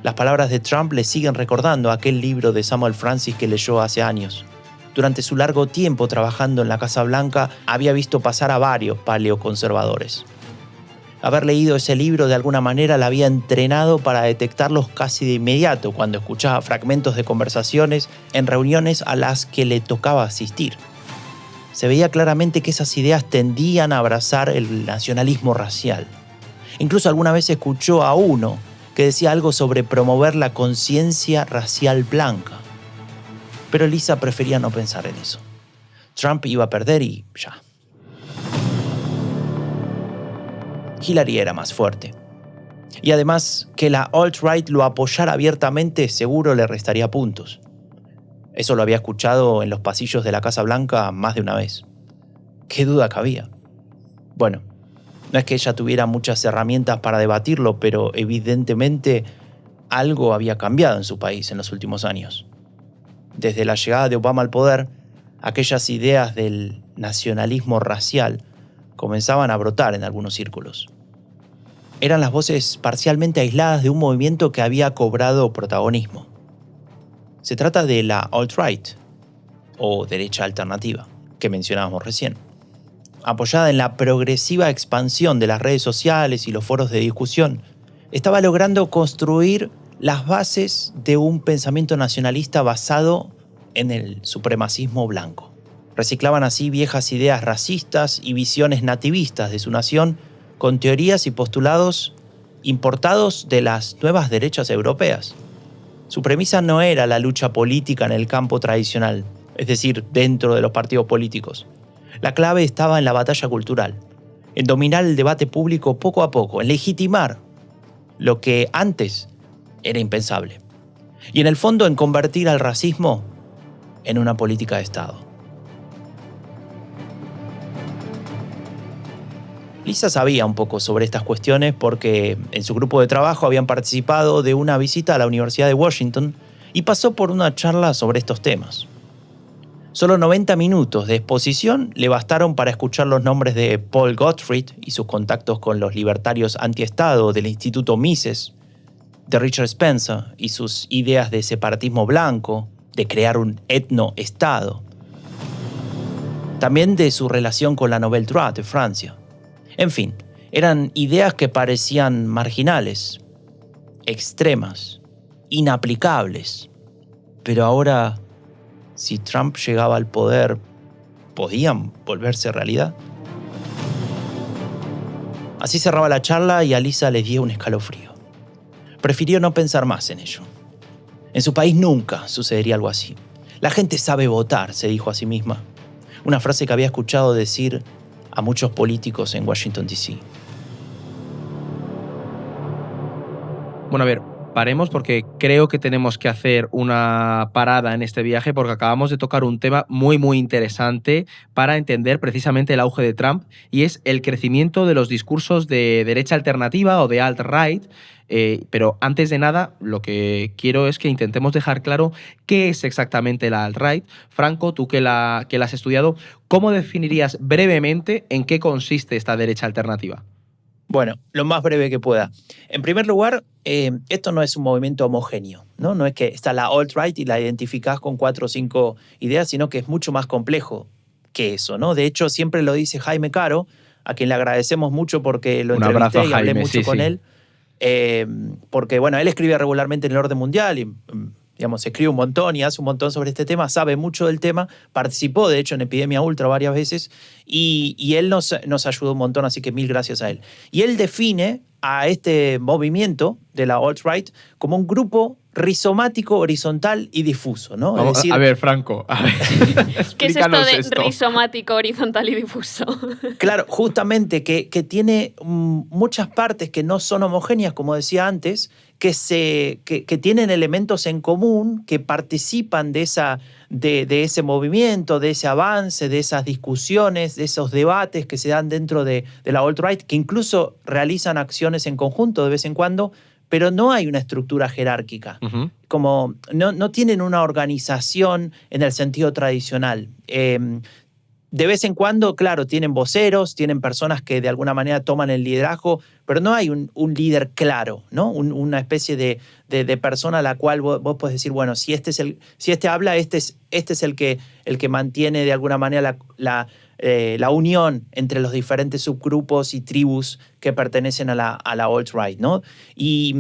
Las palabras de Trump le siguen recordando aquel libro de Samuel Francis que leyó hace años. Durante su largo tiempo trabajando en la Casa Blanca, había visto pasar a varios paleoconservadores. Haber leído ese libro de alguna manera la había entrenado para detectarlos casi de inmediato cuando escuchaba fragmentos de conversaciones en reuniones a las que le tocaba asistir. Se veía claramente que esas ideas tendían a abrazar el nacionalismo racial. Incluso alguna vez escuchó a uno que decía algo sobre promover la conciencia racial blanca. Pero Lisa prefería no pensar en eso. Trump iba a perder y ya. Hillary era más fuerte. Y además, que la alt-right lo apoyara abiertamente seguro le restaría puntos. Eso lo había escuchado en los pasillos de la Casa Blanca más de una vez. ¿Qué duda cabía? Bueno, no es que ella tuviera muchas herramientas para debatirlo, pero evidentemente algo había cambiado en su país en los últimos años. Desde la llegada de Obama al poder, aquellas ideas del nacionalismo racial comenzaban a brotar en algunos círculos. Eran las voces parcialmente aisladas de un movimiento que había cobrado protagonismo. Se trata de la alt-right, o derecha alternativa, que mencionábamos recién. Apoyada en la progresiva expansión de las redes sociales y los foros de discusión, estaba logrando construir las bases de un pensamiento nacionalista basado en el supremacismo blanco. Reciclaban así viejas ideas racistas y visiones nativistas de su nación con teorías y postulados importados de las nuevas derechas europeas. Su premisa no era la lucha política en el campo tradicional, es decir, dentro de los partidos políticos. La clave estaba en la batalla cultural, en dominar el debate público poco a poco, en legitimar lo que antes era impensable. Y en el fondo en convertir al racismo en una política de Estado. Lisa sabía un poco sobre estas cuestiones porque en su grupo de trabajo habían participado de una visita a la Universidad de Washington y pasó por una charla sobre estos temas. Solo 90 minutos de exposición le bastaron para escuchar los nombres de Paul Gottfried y sus contactos con los libertarios antiestado del Instituto Mises, de Richard Spencer y sus ideas de separatismo blanco, de crear un etno-estado. También de su relación con la Nouvelle Droite de Francia. En fin, eran ideas que parecían marginales, extremas, inaplicables. Pero ahora, si Trump llegaba al poder, ¿podían volverse realidad? Así cerraba la charla y a Lisa le dio un escalofrío. Prefirió no pensar más en ello. En su país nunca sucedería algo así. La gente sabe votar, se dijo a sí misma. Una frase que había escuchado decir a muchos políticos en Washington, D.C. Bueno, a ver, paremos porque creo que tenemos que hacer una parada en este viaje porque acabamos de tocar un tema muy, muy interesante para entender precisamente el auge de Trump y es el crecimiento de los discursos de derecha alternativa o de alt-right. Pero antes de nada, lo que quiero es que intentemos dejar claro qué es exactamente la alt-right. Franco, tú que la has estudiado, ¿cómo definirías brevemente en qué consiste esta derecha alternativa? Bueno, lo más breve que pueda. En primer lugar, esto no es un movimiento homogéneo, ¿no? No es que está la alt-right y la identificás con 4 o 5 ideas, sino que es mucho más complejo que eso, ¿no? De hecho, siempre lo dice Jaime Caro, a quien le agradecemos mucho porque lo entrevisté y hablé mucho con él. Porque, bueno, él escribe regularmente en El Orden Mundial y, digamos, escribe un montón y hace un montón sobre este tema, sabe mucho del tema, participó, de hecho, en Epidemia Ultra varias veces y él nos ayudó un montón, así que mil gracias a él. Y él define a este movimiento de la alt-right como un grupo rizomático, horizontal y difuso, ¿no? Vamos, es decir, a ver, Franco, ¿qué es esto de rizomático, horizontal y difuso? Claro, justamente que tiene muchas partes que no son homogéneas, como decía antes, que tienen elementos en común, que participan de ese movimiento, de ese avance, de esas discusiones, de esos debates que se dan dentro de la alt-right, que incluso realizan acciones en conjunto de vez en cuando, pero no hay una estructura jerárquica. Uh-huh. Como no tienen una organización en el sentido tradicional. de vez en cuando, claro, tienen voceros, tienen personas que de alguna manera toman el liderazgo, pero no hay un líder claro, ¿no? Una especie de persona a la cual vos podés decir, bueno, si este habla, este es el que mantiene de alguna manera la unión entre los diferentes subgrupos y tribus que pertenecen a la alt-right, ¿no? Y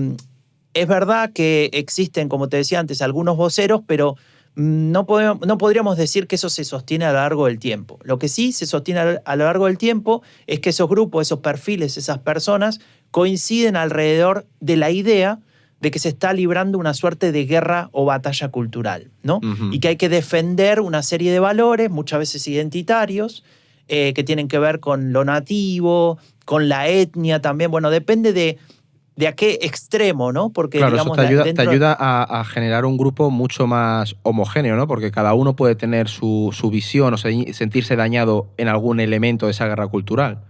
es verdad que existen, como te decía antes, algunos voceros, pero no podríamos decir que eso se sostiene a lo largo del tiempo. Lo que sí se sostiene a lo largo del tiempo es que esos grupos, esos perfiles, esas personas coinciden alrededor de la idea de que se está librando una suerte de guerra o batalla cultural, ¿no? Ujú. Y que hay que defender una serie de valores, muchas veces identitarios, que tienen que ver con lo nativo, con la etnia también. Bueno, depende de a qué extremo, ¿no? Porque, Claro, digamos, eso te dentro- ayuda a generar un grupo mucho más homogéneo, ¿no? Porque cada uno puede tener su visión o sentirse dañado en algún elemento de esa guerra cultural.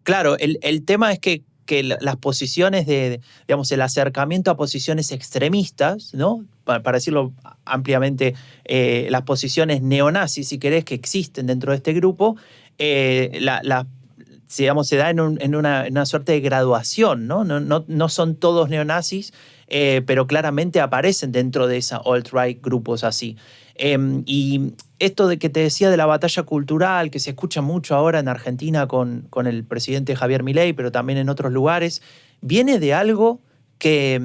Claro, el tema es que las posiciones digamos, el acercamiento a posiciones extremistas, ¿no? Para decirlo ampliamente, las posiciones neonazis, si querés, que existen dentro de este grupo, digamos, se da en una suerte de graduación, ¿no? No son todos neonazis, pero claramente aparecen dentro de esa alt-right grupos así. Y esto de que te decía de la batalla cultural, que se escucha mucho ahora en Argentina con el presidente Javier Milei, pero también en otros lugares, viene de algo que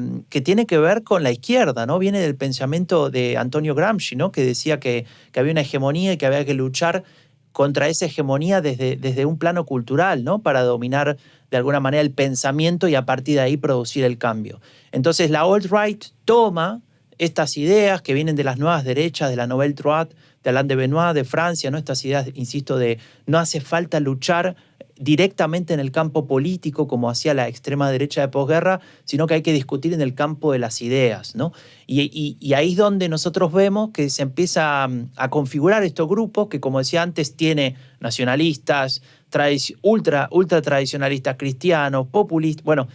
tiene que ver con la izquierda, ¿no? Viene del pensamiento de Antonio Gramsci, ¿no? Que decía que había una hegemonía y que había que luchar contra esa hegemonía desde un plano cultural, ¿no? Para dominar de alguna manera el pensamiento y a partir de ahí producir el cambio. Entonces la alt-right toma estas ideas que vienen de las nuevas derechas, de la Nouvelle Droite, de Alain de Benoist, de Francia, ¿no? Estas ideas, insisto, de no hace falta luchar directamente en el campo político como hacía la extrema derecha de posguerra, sino que hay que discutir en el campo de las ideas, ¿no? Y ahí es donde nosotros vemos que se empieza a configurar estos grupos que, como decía antes, tiene nacionalistas, ultra tradicionalistas, cristianos, populistas. Bueno,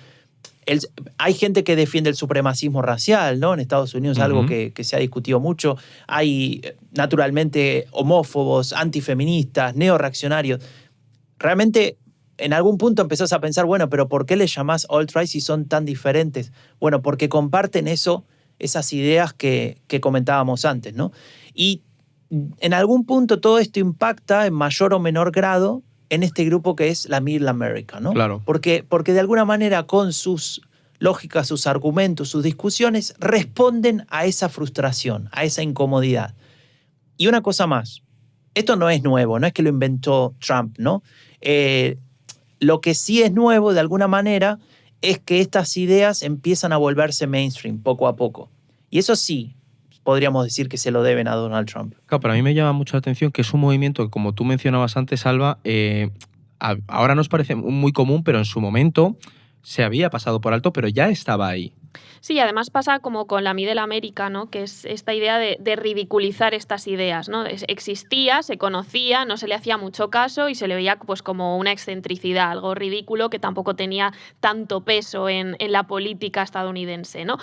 hay gente que defiende el supremacismo racial, ¿no? En Estados Unidos es algo que se ha discutido mucho. Hay, naturalmente, homófobos, antifeministas, neorreaccionarios. Realmente, en algún punto empezás a pensar, bueno, pero ¿por qué les llamás alt-right si son tan diferentes? Bueno, porque comparten esas ideas que comentábamos antes, ¿no? Y en algún punto todo esto impacta en mayor o menor grado en este grupo que es la Middle America, ¿no? Claro. Porque de alguna manera con sus lógicas, sus argumentos, sus discusiones, responden a esa frustración, a esa incomodidad. Y una cosa más, esto no es nuevo, no es que lo inventó Trump, ¿no? Lo que sí es nuevo, de alguna manera, es que estas ideas empiezan a volverse mainstream poco a poco. Y eso sí, podríamos decir que se lo deben a Donald Trump. Claro, pero a mí me llama mucho la atención que es un movimiento que, como tú mencionabas antes, Alba, ahora nos parece muy común, pero en su momento se había pasado por alto, pero ya estaba ahí. Sí, además pasa como con la Middle America, ¿no? Que es esta idea de ridiculizar estas ideas, ¿no? Existía, se conocía, no se le hacía mucho caso y se le veía pues, como una excentricidad, algo ridículo que tampoco tenía tanto peso en la política estadounidense, ¿no?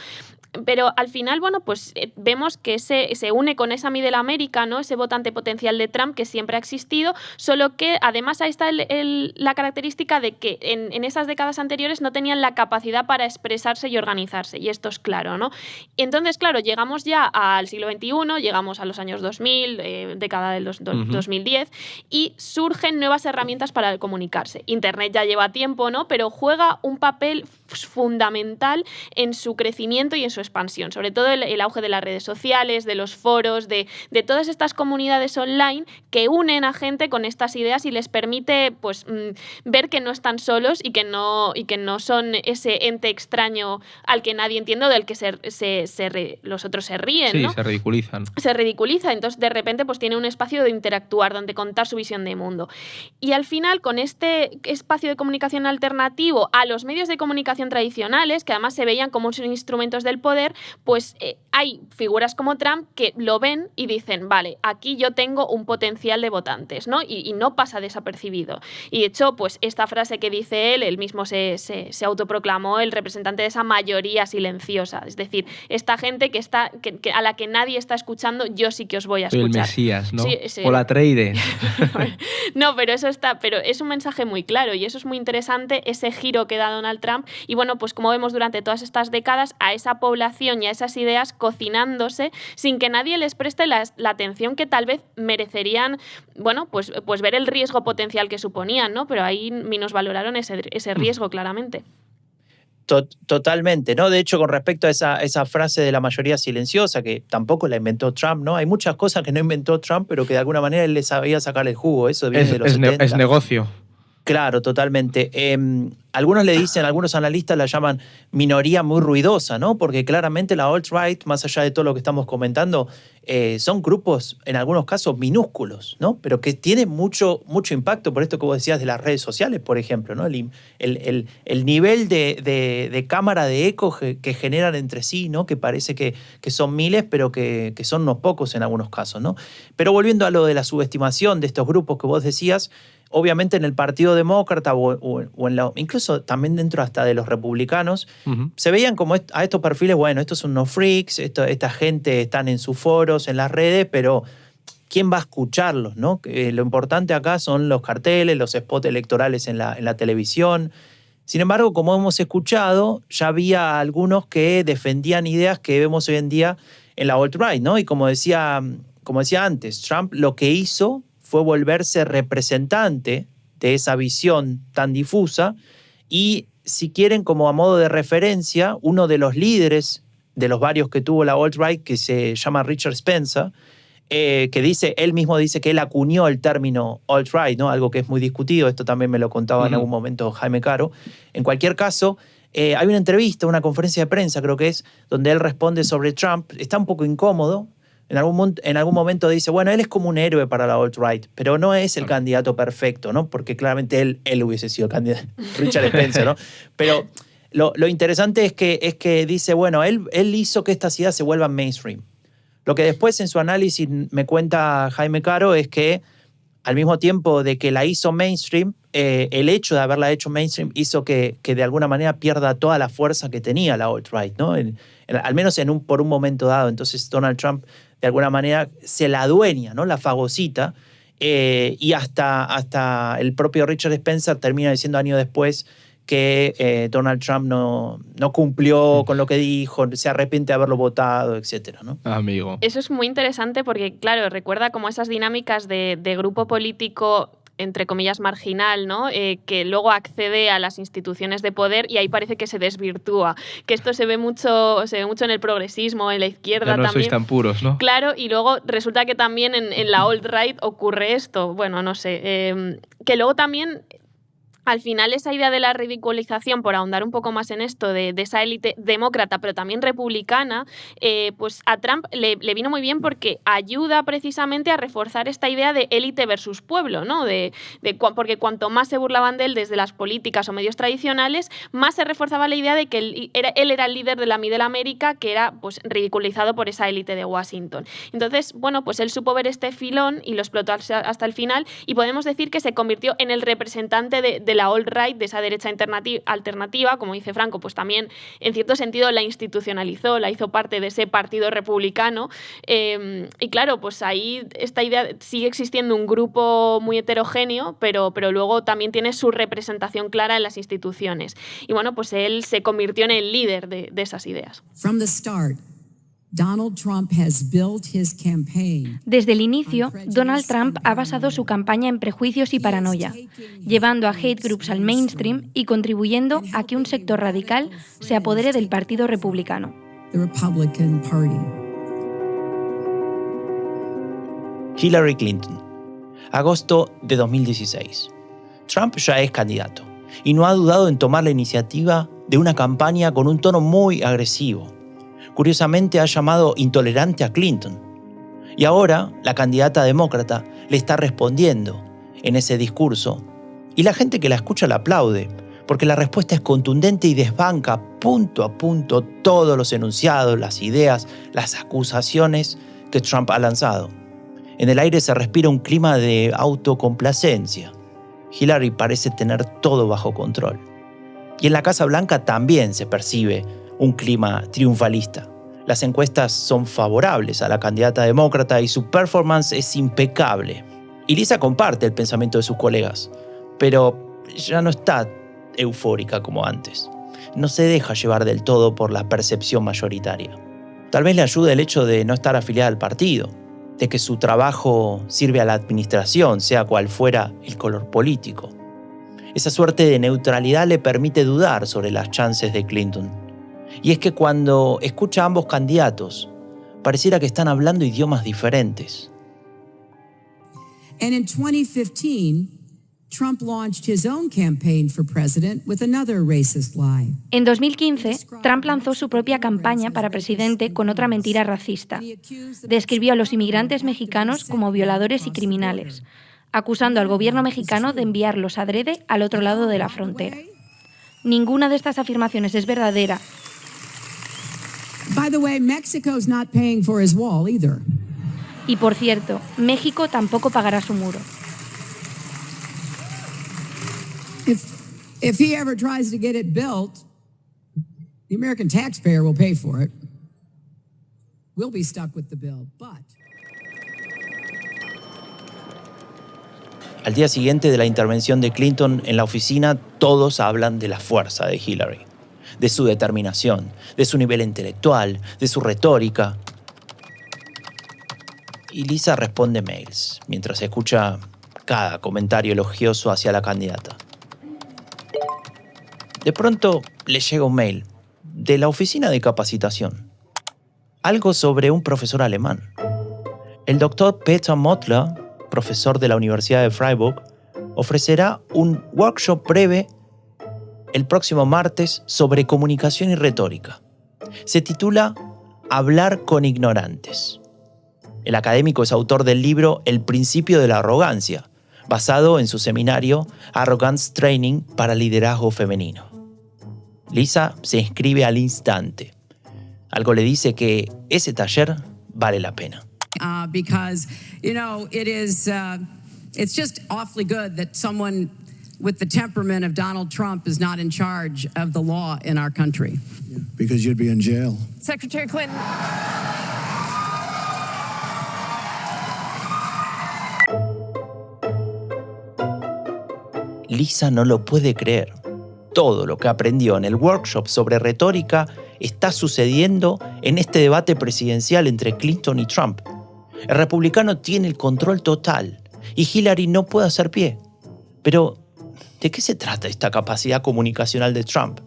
Pero al final, bueno, pues vemos que se une con esa Middle America, ¿no? Ese votante potencial de Trump que siempre ha existido, solo que además ahí está la característica de que en esas décadas anteriores no tenían la capacidad para expresarse y organizarse, y esto es claro, ¿no? Entonces, claro, llegamos ya al siglo XXI, llegamos a los años 2000, década del 2010, y surgen nuevas herramientas para comunicarse. Internet ya lleva tiempo, ¿no? Pero juega un papel fundamental en su crecimiento y en su expansión, sobre todo el auge de las redes sociales, de los foros, de todas estas comunidades online que unen a gente con estas ideas y les permite pues, ver que no están solos y que no son ese ente extraño al que nadie entiende o del que los otros se ríen, Sí, ¿no? se ridiculizan. Se ridiculiza, entonces de repente pues tiene un espacio de interactuar, donde contar su visión de mundo. Y al final, con este espacio de comunicación alternativo a los medios de comunicación manipulación tradicionales, que además se veían como instrumentos del poder, pues hay figuras como Trump que lo ven y dicen, vale, aquí yo tengo un potencial de votantes, ¿no? Y no pasa desapercibido. Y de hecho, pues esta frase que dice él mismo se autoproclamó el representante de esa mayoría silenciosa. Es decir, esta gente que a la que nadie está escuchando, yo sí que os voy a escuchar. El Mesías, ¿no? Sí. O la Trade. No, pero es un mensaje muy claro y eso es muy interesante, ese giro que da Donald Trump. Y bueno, pues como vemos durante todas estas décadas, a esa población y a esas ideas cocinándose sin que nadie les preste la atención que tal vez merecerían, bueno, pues ver el riesgo potencial que suponían, ¿no? Pero ahí minusvaloraron ese riesgo claramente. Totalmente, ¿no? De hecho, con respecto a esa frase de la mayoría silenciosa, que tampoco la inventó Trump, ¿no? Hay muchas cosas que no inventó Trump, pero que de alguna manera él le sabía sacar el jugo. Eso viene de los 70. Es negocio. Claro, totalmente. Algunos analistas la llaman minoría muy ruidosa, ¿no? Porque claramente la alt-right, más allá de todo lo que estamos comentando, son grupos, en algunos casos, minúsculos, ¿no? Pero que tienen mucho impacto, por esto que vos decías de las redes sociales, por ejemplo, ¿no? El nivel de cámara de eco que generan entre sí, ¿no? Que parece que son miles, pero que son unos pocos en algunos casos, ¿no? Pero volviendo a lo de la subestimación de estos grupos que vos decías, obviamente en el Partido Demócrata incluso también dentro hasta de los republicanos, se veían como a estos perfiles, bueno, estos son unos freaks, esta gente están en sus foros, en las redes, pero ¿quién va a escucharlos, no? Lo importante acá son los carteles, los spots electorales en la televisión. Sin embargo, como hemos escuchado, ya había algunos que defendían ideas que vemos hoy en día en la alt-right, ¿no? Y como decía antes, Trump lo que hizo fue volverse representante de esa visión tan difusa y, si quieren, como a modo de referencia, uno de los líderes de los varios que tuvo la alt-right, que se llama Richard Spencer, él mismo dice que él acuñó el término alt-right, ¿no? Algo que es muy discutido, esto también me lo contaba en algún momento Jaime Caro. En cualquier caso, hay una entrevista, una conferencia de prensa, creo que es, donde él responde sobre Trump, está un poco incómodo. En algún momento dice, bueno, él es como un héroe para la alt-right, pero no es el candidato perfecto, ¿no? Porque claramente él hubiese sido el candidato, Richard Spencer, ¿no? Pero lo interesante es que dice, bueno, él hizo que estas ideas se vuelvan mainstream. Lo que después en su análisis me cuenta Jaime Caro es que al mismo tiempo de que la hizo mainstream, el hecho de haberla hecho mainstream hizo que de alguna manera pierda toda la fuerza que tenía la alt-right, ¿no? Al menos por un momento dado. Entonces Donald Trump de alguna manera se la adueña, ¿no? La fagocita, y hasta el propio Richard Spencer termina diciendo años después que Donald Trump no cumplió con lo que dijo, se arrepiente de haberlo votado, etcétera, ¿no? Amigo. Eso es muy interesante porque, claro, recuerda como esas dinámicas de grupo político, entre comillas, marginal, ¿no? Que luego accede a las instituciones de poder y ahí parece que se desvirtúa. Que esto se ve mucho en el progresismo, en la izquierda ya no también. Sois tan puros, ¿no? Claro, y luego resulta que también en la alt-right ocurre esto. Bueno, no sé. Que luego también, al final, esa idea de la ridiculización, por ahondar un poco más en esto, de esa élite demócrata, pero también republicana, pues a Trump le vino muy bien porque ayuda precisamente a reforzar esta idea de élite versus pueblo, ¿no? Porque cuanto más se burlaban de él desde las políticas o medios tradicionales, más se reforzaba la idea de que él era el líder de la Middle América, que era pues ridiculizado por esa élite de Washington. Entonces, bueno, pues él supo ver este filón y lo explotó hasta el final, y podemos decir que se convirtió en el representante de la alt-right, de esa derecha alternativa, como dice Franco, pues también en cierto sentido la institucionalizó, la hizo parte de ese partido republicano, y claro, pues ahí esta idea sigue existiendo un grupo muy heterogéneo, pero luego también tiene su representación clara en las instituciones. Y bueno, pues él se convirtió en el líder de esas ideas. From the start, Donald Trump has built his campaign. Desde el inicio, Donald Trump ha basado su campaña en prejuicios y paranoia, llevando a hate groups al mainstream y contribuyendo a que un sector radical se apodere del Partido Republicano. The Republican Party. Hillary Clinton. Agosto de 2016. Trump ya es candidato y no ha dudado en tomar la iniciativa de una campaña con un tono muy agresivo. Curiosamente ha llamado intolerante a Clinton. Y ahora la candidata demócrata le está respondiendo en ese discurso. Y la gente que la escucha la aplaude, porque la respuesta es contundente y desbanca punto a punto todos los enunciados, las ideas, las acusaciones que Trump ha lanzado. En el aire se respira un clima de autocomplacencia. Hillary parece tener todo bajo control. Y en la Casa Blanca también se percibe un clima triunfalista. Las encuestas son favorables a la candidata demócrata y su performance es impecable. Y Lisa comparte el pensamiento de sus colegas, pero ya no está eufórica como antes. No se deja llevar del todo por la percepción mayoritaria. Tal vez le ayude el hecho de no estar afiliada al partido, de que su trabajo sirve a la administración, sea cual fuera el color político. Esa suerte de neutralidad le permite dudar sobre las chances de Clinton. Y es que cuando escucha a ambos candidatos, pareciera que están hablando idiomas diferentes. And in 2015, Trump launched his own campaign for president with another racist lie. En 2015, Trump lanzó su propia campaña para presidente con otra mentira racista. Describió a los inmigrantes mexicanos como violadores y criminales, acusando al gobierno mexicano de enviarlos adrede al otro lado de la frontera. Ninguna de estas afirmaciones es verdadera. By the way, Mexico's not paying for his wall either. Y por cierto, México tampoco pagará su muro. If he ever tries to get it built, the American taxpayer will pay for it. We'll be stuck with the bill, but... Al día siguiente de la intervención de Clinton en la oficina, todos hablan de la fuerza de Hillary, de su determinación, de su nivel intelectual, de su retórica. Y Lisa responde mails, mientras escucha cada comentario elogioso hacia la candidata. De pronto le llega un mail de la oficina de capacitación. Algo sobre un profesor alemán. El doctor Peter Mottler, profesor de la Universidad de Freiburg, ofrecerá un workshop breve el próximo martes sobre comunicación y retórica. Se titula Hablar con ignorantes. El académico es autor del libro El principio de la arrogancia, basado en su seminario Arrogance Training para liderazgo femenino. Lisa se inscribe al instante. Algo le dice que ese taller vale la pena. Because, you know, it's just awfully good that someone with the temperament of Donald Trump is not in charge of the law in our country. Yeah, because you'd be in jail. Secretary Clinton. Lisa no lo puede creer. Todo lo que aprendió en el workshop sobre retórica está sucediendo en este debate presidencial entre Clinton y Trump. El republicano tiene el control total y Hillary no puede hacer pie. Pero, ¿de qué se trata esta capacidad comunicacional de Trump?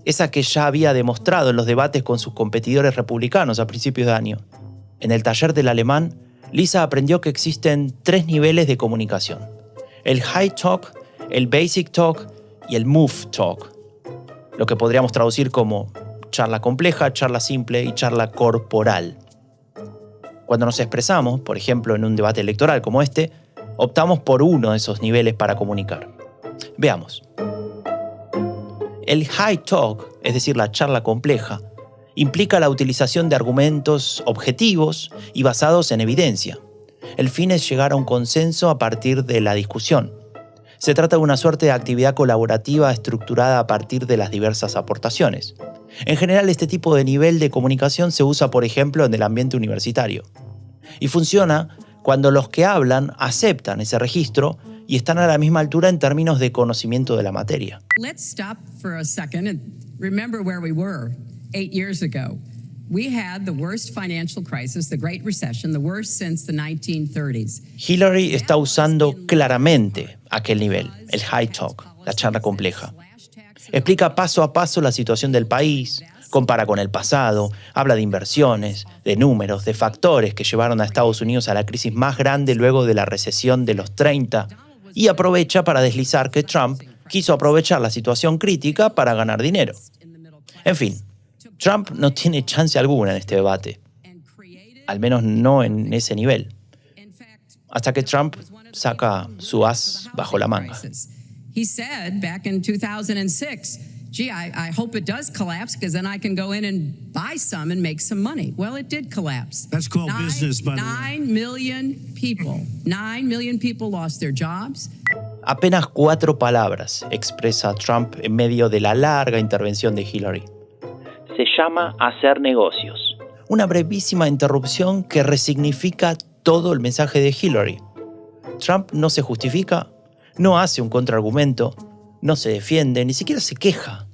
Esa que ya había demostrado en los debates con sus competidores republicanos a principios de año. En el taller del alemán, Lisa aprendió que existen 3 niveles de comunicación: el high talk, el basic talk y el move talk, lo que podríamos traducir como charla compleja, charla simple y charla corporal. Cuando nos expresamos, por ejemplo en un debate electoral como este, optamos por uno de esos niveles para comunicar. Veamos. El high talk, es decir, la charla compleja, implica la utilización de argumentos objetivos y basados en evidencia. El fin es llegar a un consenso a partir de la discusión. Se trata de una suerte de actividad colaborativa estructurada a partir de las diversas aportaciones. En general, este tipo de nivel de comunicación se usa, por ejemplo, en el ambiente universitario. Y funciona cuando los que hablan aceptan ese registro y están a la misma altura en términos de conocimiento de la materia. Let's stop for a second and remember where we were 8 years ago. We had the worst financial crisis, the Great Recession, the worst since the 1930s. Hillary está usando claramente aquel nivel, el high talk, la charla compleja. Explica paso a paso la situación del país, compara con el pasado, habla de inversiones, de números, de factores que llevaron a Estados Unidos a la crisis más grande luego de la recesión de los 30, y aprovecha para deslizar que Trump quiso aprovechar la situación crítica para ganar dinero. En fin, Trump no tiene chance alguna en este debate, al menos no en ese nivel, hasta que Trump saca su as bajo la manga. He said back in 2006, gee, I hope it does collapse because then I can go in and buy some and make some money. Well, it did collapse. That's called business, by the way. 9 million people lost their jobs. Apenas 4 palabras expresa Trump en medio de la larga intervención de Hillary. Se llama hacer negocios. Una brevísima interrupción que resignifica todo el mensaje de Hillary. Trump no se justifica, no hace un contraargumento, no se defiende, ni siquiera se queja.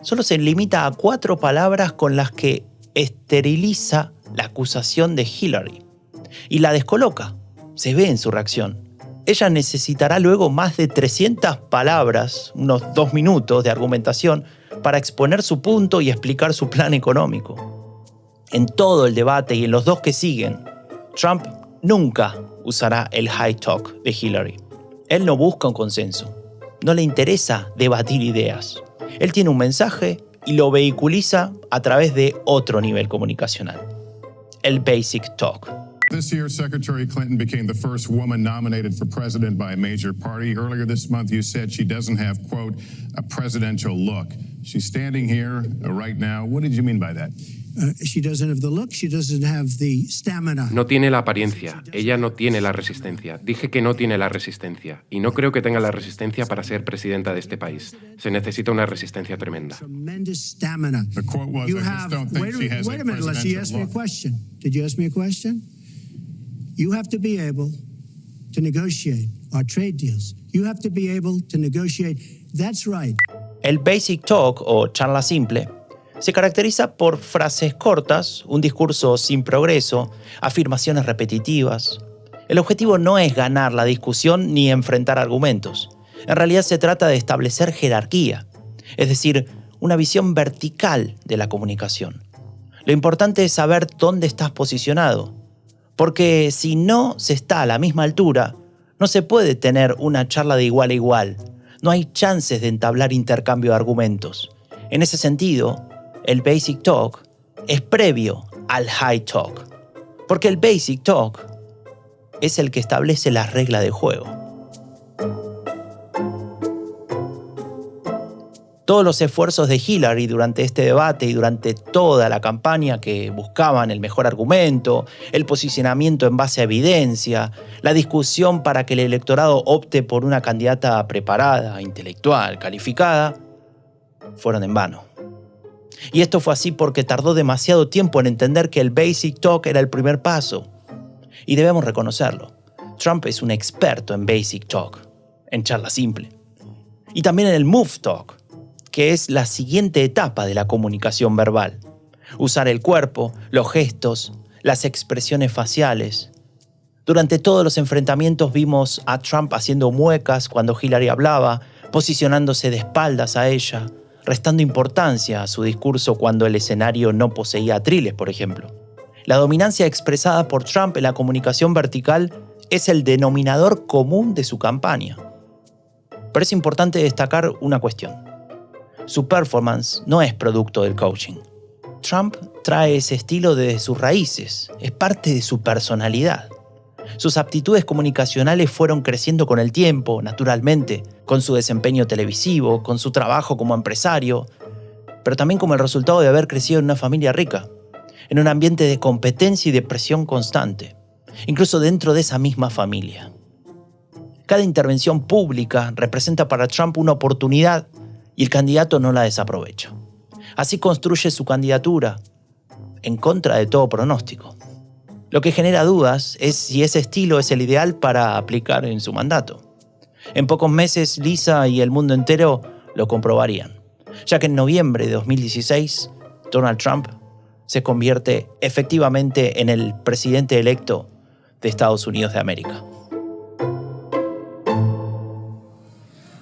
Solo se limita a 4 palabras con las que esteriliza la acusación de Hillary y la descoloca. Se ve en su reacción. Ella necesitará luego más de 300 palabras, unos 2 minutos de argumentación, para exponer su punto y explicar su plan económico. En todo el debate y en los 2 que siguen, Trump nunca usará el high talk de Hillary. Él no busca un consenso. No le interesa debatir ideas. Él tiene un mensaje y lo vehiculiza a través de otro nivel comunicacional. El basic talk. This year, Secretary Clinton became the first woman nominated for president by a major party. Earlier this month, you said she doesn't have, quote, a presidential look. She's standing here right now. What did you mean by that? She doesn't have the look, she doesn't have the stamina. No tiene la apariencia, ella no tiene la resistencia. Dije que no tiene la resistencia, y no creo que tenga la resistencia para ser presidenta de este país. Se necesita una resistencia tremenda. Tremendous stamina. The quote was, You I just have, don't think wait she has a a minute, Leslie, you asked me a look. question. Did you ask me a question? You have to be able to negotiate our trade deals. You have to be able to negotiate. That's right. El basic talk, o charla simple, se caracteriza por frases cortas, un discurso sin progreso, afirmaciones repetitivas. El objetivo no es ganar la discusión ni enfrentar argumentos. En realidad se trata de establecer jerarquía, es decir, una visión vertical de la comunicación. Lo importante es saber dónde estás posicionado, porque si no se está a la misma altura, no se puede tener una charla de igual a igual. No hay chances de entablar intercambio de argumentos. En ese sentido, el Basic Talk es previo al High Talk, porque el Basic Talk es el que establece las reglas de juego. Todos los esfuerzos de Hillary durante este debate y durante toda la campaña que buscaban el mejor argumento, el posicionamiento en base a evidencia, la discusión para que el electorado opte por una candidata preparada, intelectual, calificada, fueron en vano. Y esto fue así porque tardó demasiado tiempo en entender que el Basic Talk era el primer paso. Y debemos reconocerlo. Trump es un experto en Basic Talk, en charla simple. Y también en el Move Talk, que es la siguiente etapa de la comunicación verbal. Usar el cuerpo, los gestos, las expresiones faciales. Durante todos los enfrentamientos vimos a Trump haciendo muecas cuando Hillary hablaba, posicionándose de espaldas a ella, restando importancia a su discurso cuando el escenario no poseía atriles, por ejemplo. La dominancia expresada por Trump en la comunicación vertical es el denominador común de su campaña. Pero es importante destacar una cuestión. Su performance no es producto del coaching. Trump trae ese estilo desde sus raíces, es parte de su personalidad. Sus aptitudes comunicacionales fueron creciendo con el tiempo, naturalmente, con su desempeño televisivo, con su trabajo como empresario, pero también como el resultado de haber crecido en una familia rica, en un ambiente de competencia y de presión constante, incluso dentro de esa misma familia. Cada intervención pública representa para Trump una oportunidad y el candidato no la desaprovecha. Así construye su candidatura, en contra de todo pronóstico. Lo que genera dudas es si ese estilo es el ideal para aplicar en su mandato. En pocos meses, Lisa y el mundo entero lo comprobarían, ya que en noviembre de 2016, Donald Trump se convierte efectivamente en el presidente electo de Estados Unidos de América.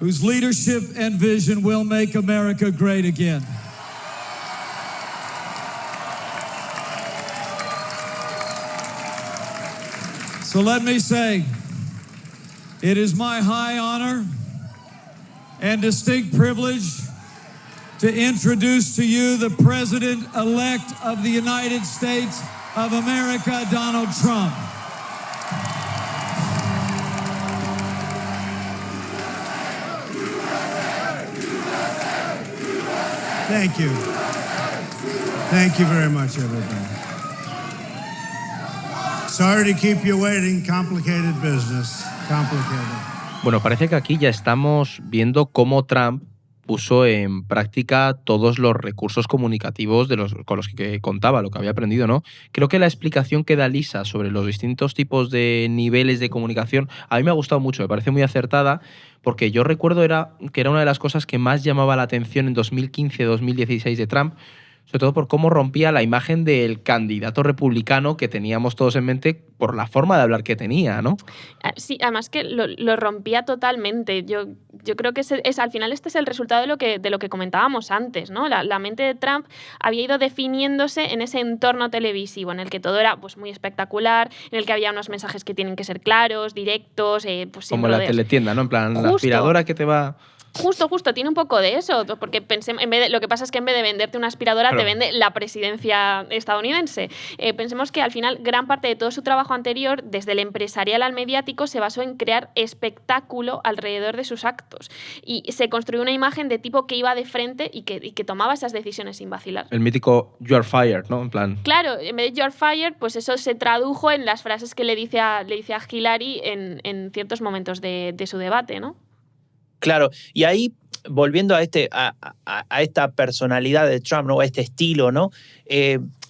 Whose leadership and vision will make America great again. So let me say, it is my high honor and distinct privilege to introduce to you the President-elect of the United States of America, Donald Trump. Thank you. Thank you very much, everybody. Sorry to keep you waiting. Complicated business. Complicated. Bueno, parece que aquí ya estamos viendo cómo Trump puso en práctica todos los recursos comunicativos con los que contaba, lo que había aprendido, ¿no? Creo que la explicación que da Lisa sobre los distintos tipos de niveles de comunicación a mí me ha gustado mucho, me parece muy acertada, porque yo recuerdo que era una de las cosas que más llamaba la atención en 2015-2016 de Trump, sobre todo por cómo rompía la imagen del candidato republicano que teníamos todos en mente por la forma de hablar que tenía, ¿no? Sí, además que lo rompía totalmente. Yo creo que al final este es el resultado de lo que comentábamos antes, ¿no? La mente de Trump había ido definiéndose en ese entorno televisivo en el que todo era pues muy espectacular, en el que había unos mensajes que tienen que ser claros, directos, pues como la teletienda, ¿no? En plan, la aspiradora que te va... Justo, tiene un poco de eso, porque lo que pasa es que en vez de venderte una aspiradora, claro, te vende la presidencia estadounidense. Pensemos que al final gran parte de todo su trabajo anterior, desde el empresarial al mediático, se basó en crear espectáculo alrededor de sus actos. Y se construyó una imagen de tipo que iba de frente y que tomaba esas decisiones sin vacilar. El mítico "You are fired", ¿no? En plan... Claro, en vez de "You are fired", pues eso se tradujo en las frases que le dice a Hillary en ciertos momentos de su debate, ¿no? Claro, y ahí, volviendo a esta personalidad de Trump, ¿no? A este estilo, ¿no?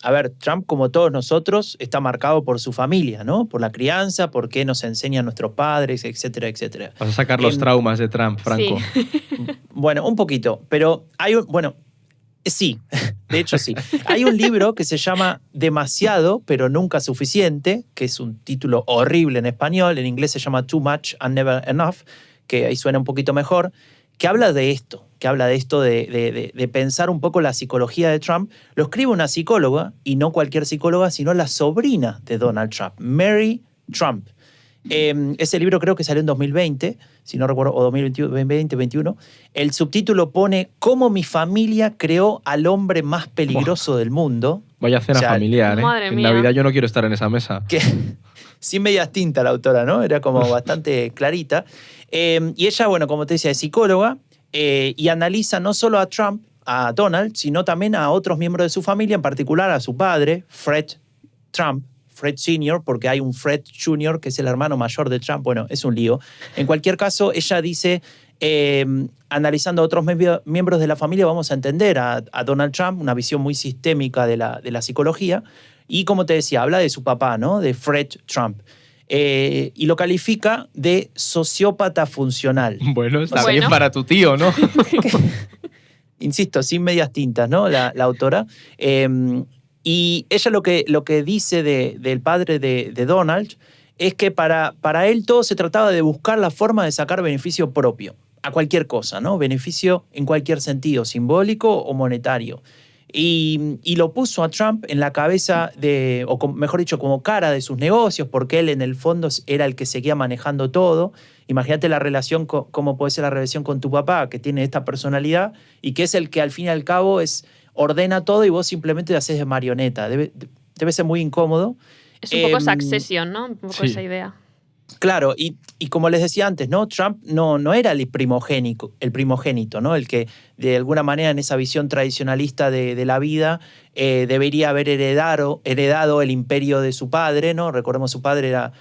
A ver, Trump, como todos nosotros, está marcado por su familia, ¿no? Por la crianza, por qué nos enseñan nuestros padres, etcétera, etcétera. Vas a sacar los traumas de Trump, Franco. Sí. Bueno, un poquito, pero sí, de hecho sí. Hay un libro que se llama Demasiado, pero nunca suficiente, que es un título horrible en español, en inglés se llama Too Much and Never Enough, que ahí suena un poquito mejor, que habla de esto, de pensar un poco la psicología de Trump. Lo escribe una psicóloga, y no cualquier psicóloga, sino la sobrina de Donald Trump, Mary Trump. Ese libro creo que salió en 2020, si no recuerdo, o 2021. El subtítulo pone "Cómo mi familia creó al hombre más peligroso del mundo". Vaya cena familiar, ¿eh? Madre en mía. Navidad yo no quiero estar en esa mesa. Sin medias tintas la autora, ¿no? Era como bastante clarita. Y ella, bueno, como te decía, es psicóloga y analiza no solo a Trump, a Donald, sino también a otros miembros de su familia, en particular a su padre, Fred Trump, Fred Sr., porque hay un Fred Jr., que es el hermano mayor de Trump. Bueno, es un lío. En cualquier caso, ella dice, analizando a otros miembros de la familia, vamos a entender a Donald Trump, una visión muy sistémica de la psicología. Y como te decía, habla de su papá, ¿no? De Fred Trump. Y lo califica de sociópata funcional. Bueno, está bien para tu tío, ¿no? Insisto, sin medias tintas, ¿no? La autora. Y ella lo que dice del padre de Donald es que para él todo se trataba de buscar la forma de sacar beneficio propio a cualquier cosa, ¿no? Beneficio en cualquier sentido, simbólico o monetario. Y lo puso a Trump en la cabeza mejor dicho, como cara de sus negocios, porque él en el fondo era el que seguía manejando todo. Imagínate la relación, cómo puede ser la relación con tu papá, que tiene esta personalidad y que es el que al fin y al cabo ordena todo y vos simplemente te haces de marioneta. Debe ser muy incómodo. Es un poco Succession, ¿no? Un poco esa idea. Claro, y como les decía antes, ¿no? Trump no era el primogénito, ¿no? El que de alguna manera en esa visión tradicionalista de la vida debería haber heredado el imperio de su padre, ¿no? Recordemos, su padre era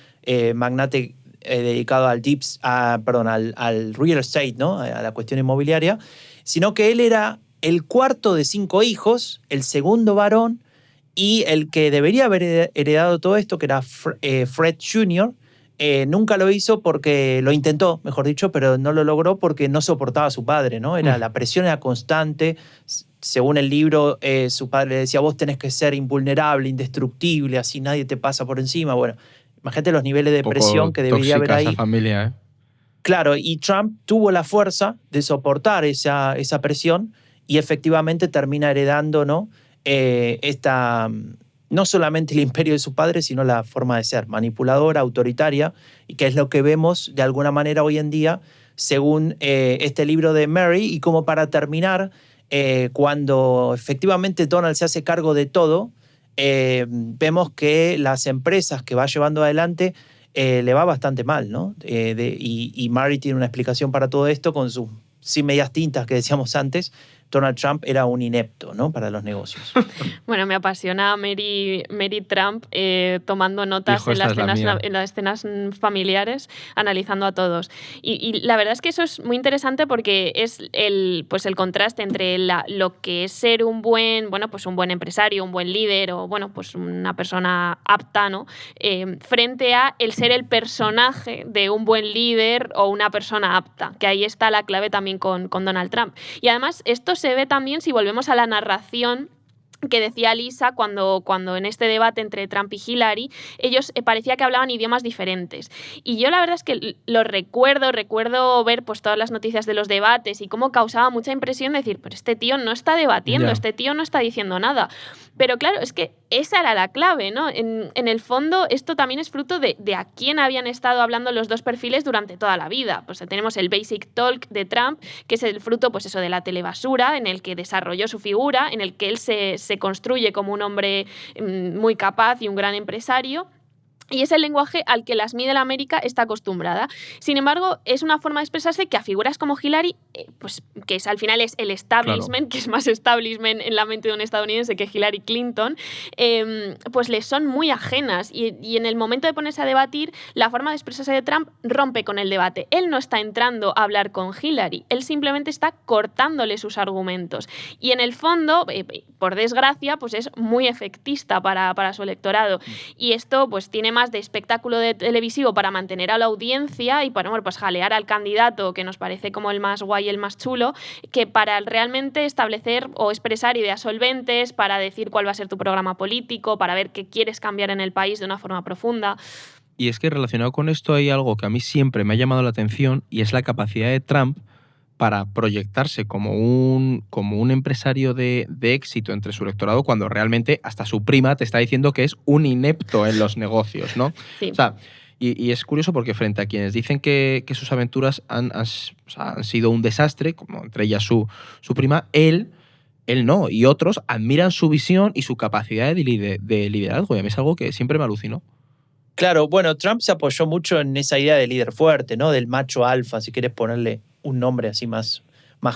magnate dedicado al real estate, ¿no? A la cuestión inmobiliaria, sino que él era el cuarto de 5 hijos, el segundo varón, y el que debería haber heredado todo esto, que era Fred Jr., nunca lo hizo porque lo intentó, mejor dicho, pero no lo logró porque no soportaba a su padre, ¿no? La presión era constante. Según el libro, su padre le decía, vos tenés que ser invulnerable, indestructible, así nadie te pasa por encima. Bueno, imagínate los niveles de presión que debería haber ahí. Esa familia, ¿eh? Claro, y Trump tuvo la fuerza de soportar esa presión y efectivamente termina heredando, ¿no? No solamente el imperio de su padre, sino la forma de ser, manipuladora, autoritaria, y que es lo que vemos de alguna manera hoy en día, según este libro de Mary. Y como para terminar, cuando efectivamente Donald se hace cargo de todo, vemos que las empresas que va llevando adelante le va bastante mal, ¿no? Y Mary tiene una explicación para todo esto con sus sin medias tintas que decíamos antes, Donald Trump era un inepto, ¿no?, para los negocios. Bueno, me apasiona Mary Trump tomando notas Dijo, en "Esta es la mía". las escenas familiares, analizando a todos. Y la verdad es que eso es muy interesante porque es el contraste entre lo que es ser un buen empresario, un buen líder o pues una persona apta, ¿no? Frente a el ser el personaje de un buen líder o una persona apta, que ahí está la clave también con Donald Trump. Y además esto se ve también si volvemos a la narración que decía Lisa cuando en este debate entre Trump y Hillary, ellos parecía que hablaban idiomas diferentes. Y yo la verdad es que lo recuerdo ver pues todas las noticias de los debates y cómo causaba mucha impresión decir, pero este tío no está debatiendo, este tío no está diciendo nada. Pero claro, es que esa era la clave, ¿no? En el fondo, esto también es fruto de a quién habían estado hablando los dos perfiles durante toda la vida. Pues tenemos el Basic Talk de Trump, que es el fruto, pues eso, de la telebasura, en el que desarrolló su figura, en el que él se construye como un hombre muy capaz y un gran empresario. Y es el lenguaje al que las Middle America está acostumbrada. Sin embargo, es una forma de expresarse que a figuras como Hillary, pues que al final es el establishment, claro, que es más establishment en la mente de un estadounidense que Hillary Clinton, pues les son muy ajenas. Y en el momento de ponerse a debatir, la forma de expresarse de Trump rompe con el debate. Él no está entrando a hablar con Hillary, él simplemente está cortándole sus argumentos. Y en el fondo, por desgracia, pues es muy efectista para su electorado. Y esto pues tiene más de espectáculo televisivo para mantener a la audiencia y para pues jalear al candidato que nos parece como el más guay, el más chulo, que para realmente establecer o expresar ideas solventes, para decir cuál va a ser tu programa político, para ver qué quieres cambiar en el país de una forma profunda. Y es que relacionado con esto hay algo que a mí siempre me ha llamado la atención y es la capacidad de Trump para proyectarse como un empresario de éxito entre su electorado cuando realmente hasta su prima te está diciendo que es un inepto en los negocios, ¿no? Sí. O sea, y es curioso porque frente a quienes dicen que sus aventuras han sido un desastre, como entre ellas su prima, él no, y otros admiran su visión y su capacidad de liderazgo, y a mí es algo que siempre me alucinó. Claro, bueno, Trump se apoyó mucho en esa idea de líder fuerte, ¿no? Del macho alfa, si quieres ponerle un nombre así más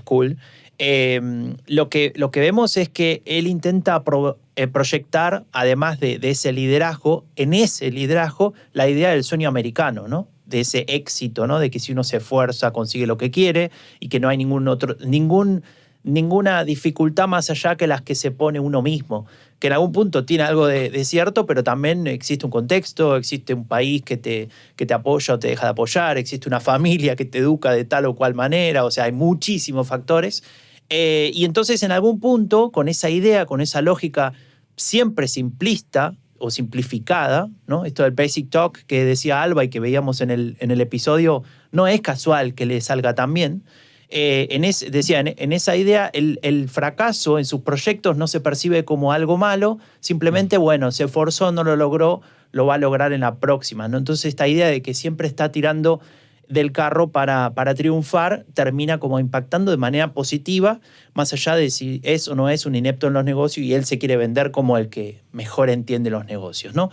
cool. Lo que vemos es que él intenta proyectar, además de ese liderazgo, en ese liderazgo, la idea del sueño americano, ¿no? De ese éxito, ¿no? De que si uno se esfuerza, consigue lo que quiere y que no hay ninguna dificultad más allá que las que se pone uno mismo, que en algún punto tiene algo de cierto, pero también existe un contexto, existe un país que te apoya o te deja de apoyar, existe una familia que te educa de tal o cual manera, o sea, hay muchísimos factores. Y entonces en algún punto, con esa idea, con esa lógica siempre simplista o simplificada, ¿no? Esto del Basic Talk que decía Alba y que veíamos en el episodio, no es casual que le salga tan bien. En esa idea, el fracaso en sus proyectos no se percibe como algo malo, simplemente, bueno, se esforzó, no lo logró, lo va a lograr en la próxima, ¿no? Entonces esta idea de que siempre está tirando del carro para triunfar termina como impactando de manera positiva, más allá de si es o no es un inepto en los negocios y él se quiere vender como el que mejor entiende los negocios, ¿no?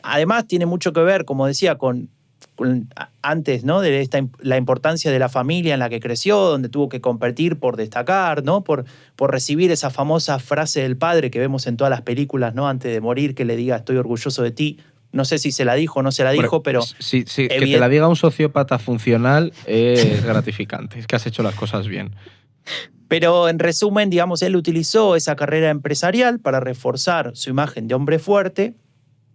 Además tiene mucho que ver, como decía, con antes, ¿no? De la importancia de la familia en la que creció, donde tuvo que competir por destacar, ¿no? Por recibir esa famosa frase del padre que vemos en todas las películas, ¿no? Antes de morir, que le diga estoy orgulloso de ti. No sé si se la dijo o no se la dijo, pero... Sí, que te la diga un sociópata funcional es gratificante, es que has hecho las cosas bien. Pero en resumen, digamos, él utilizó esa carrera empresarial para reforzar su imagen de hombre fuerte.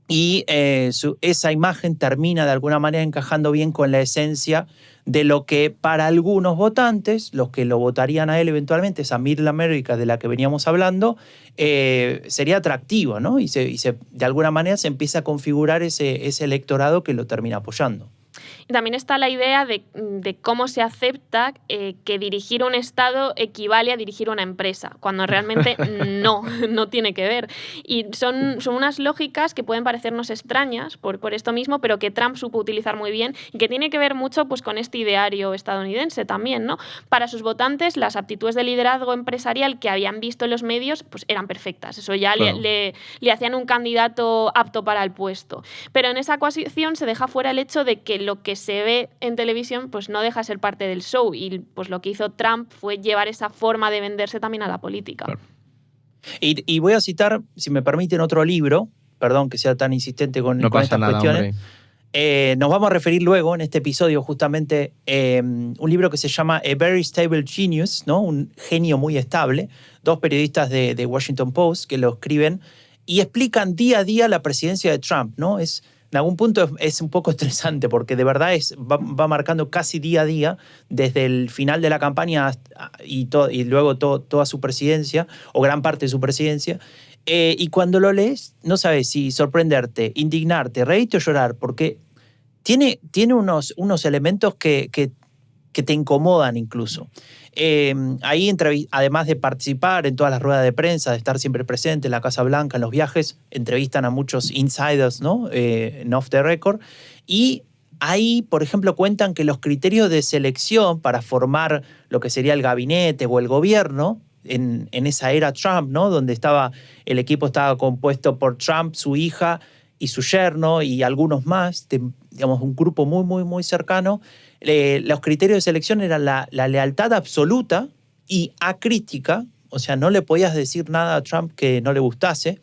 Y esa imagen termina de alguna manera encajando bien con la esencia de lo que para algunos votantes, los que lo votarían a él eventualmente, esa Middle America de la que veníamos hablando, sería atractivo, ¿no? Y de alguna manera se empieza a configurar ese electorado que lo termina apoyando. Y también está la idea de cómo se acepta que dirigir un Estado equivale a dirigir una empresa, cuando realmente no tiene que ver. Y son unas lógicas que pueden parecernos extrañas por esto mismo, pero que Trump supo utilizar muy bien y que tiene que ver mucho pues, con este ideario estadounidense también, ¿no? Para sus votantes, las aptitudes de liderazgo empresarial que habían visto en los medios pues, eran perfectas. Eso ya claro. le hacían un candidato apto para el puesto. Pero en esa ecuación se deja fuera el hecho de que lo que se ve en televisión, pues no deja de ser parte del show. Y pues lo que hizo Trump fue llevar esa forma de venderse también a la política. Claro. Y voy a citar, si me permiten, otro libro, perdón que sea tan insistente con estas cuestiones. Nos vamos a referir luego en este episodio justamente un libro que se llama A Very Stable Genius, ¿no? Un genio muy estable. 2 periodistas de Washington Post que lo escriben y explican día a día la presidencia de Trump, ¿no? En algún punto es un poco estresante porque de verdad va marcando casi día a día desde el final de la campaña y luego toda su presidencia o gran parte de su presidencia. Y cuando lo lees, no sabes si sorprenderte, indignarte, reírte o llorar, porque tiene unos elementos que te incomodan incluso. Ahí, además de participar en todas las ruedas de prensa, de estar siempre presente en la Casa Blanca, en los viajes, entrevistan a muchos insiders, ¿no? En off the record. Y ahí, por ejemplo, cuentan que los criterios de selección para formar lo que sería el gabinete o el gobierno, en esa era Trump, ¿no? Donde el equipo estaba compuesto por Trump, su hija y su yerno y algunos más, digamos, un grupo muy, muy, muy cercano. Los criterios de selección eran la lealtad absoluta y acrítica, o sea, no le podías decir nada a Trump que no le gustase,